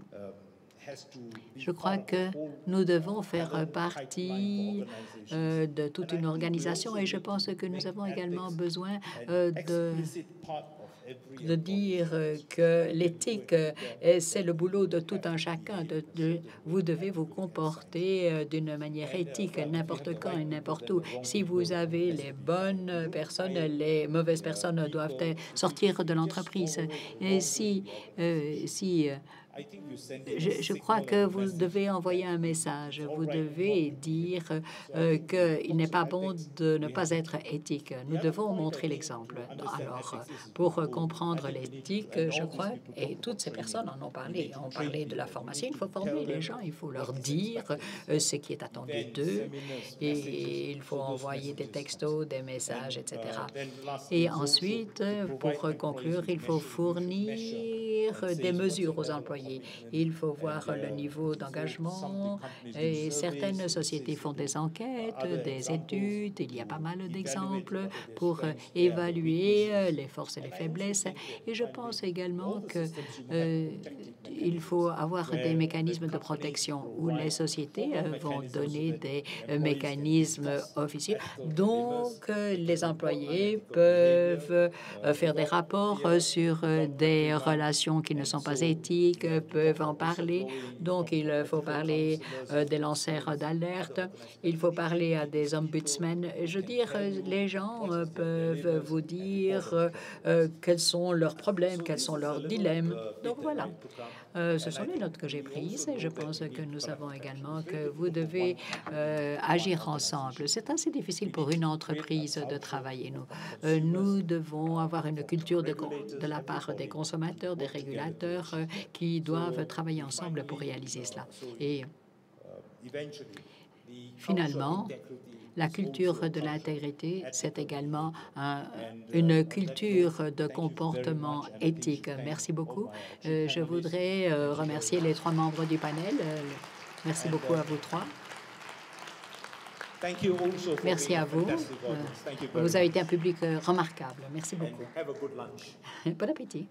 je crois que nous devons faire partie de toute une organisation et je pense que nous avons également besoin de dire que l'éthique, c'est le boulot de tout un chacun. Vous devez vous comporter d'une manière éthique n'importe quand et n'importe où. Si vous avez les bonnes personnes, les mauvaises personnes doivent sortir de l'entreprise. Et je crois que vous devez envoyer un message. Vous devez dire qu'il n'est pas bon de ne pas être éthique. Nous devons montrer l'exemple. Alors, pour comprendre l'éthique, je crois, et toutes ces personnes en ont parlé. On parlait de la formation. Il faut former les gens. Il faut leur dire ce qui est attendu d'eux. Et il faut envoyer des textos, des messages, etc. Et ensuite, pour conclure, il faut fournir des mesures aux employés. Il faut voir le niveau d'engagement et certaines sociétés font des enquêtes, des études. Il y a pas mal d'exemples pour évaluer les forces et les faiblesses. Et je pense également qu'il il faut avoir des mécanismes de protection où les sociétés vont donner des mécanismes officiels. Donc, les employés peuvent faire des rapports sur des relations qui ne sont pas éthiques, peuvent en parler. Donc, il faut parler des lanceurs d'alerte, il faut parler à des ombudsmen. Je veux dire, les gens peuvent vous dire quels sont leurs problèmes, quels sont leurs dilemmes. Donc, voilà. Ce sont les notes que j'ai prises et je pense que nous savons également que vous devez agir ensemble. C'est assez difficile pour une entreprise de travailler. Nous devons avoir une culture de la part des consommateurs, des régulateurs qui doivent travailler ensemble pour réaliser cela. Et finalement, la culture de l'intégrité, c'est également une culture de comportement éthique. Merci beaucoup. Je voudrais remercier les 3 membres du panel. Merci beaucoup à vous 3. Merci à vous. Vous avez été un public remarquable. Merci beaucoup. Bon appétit.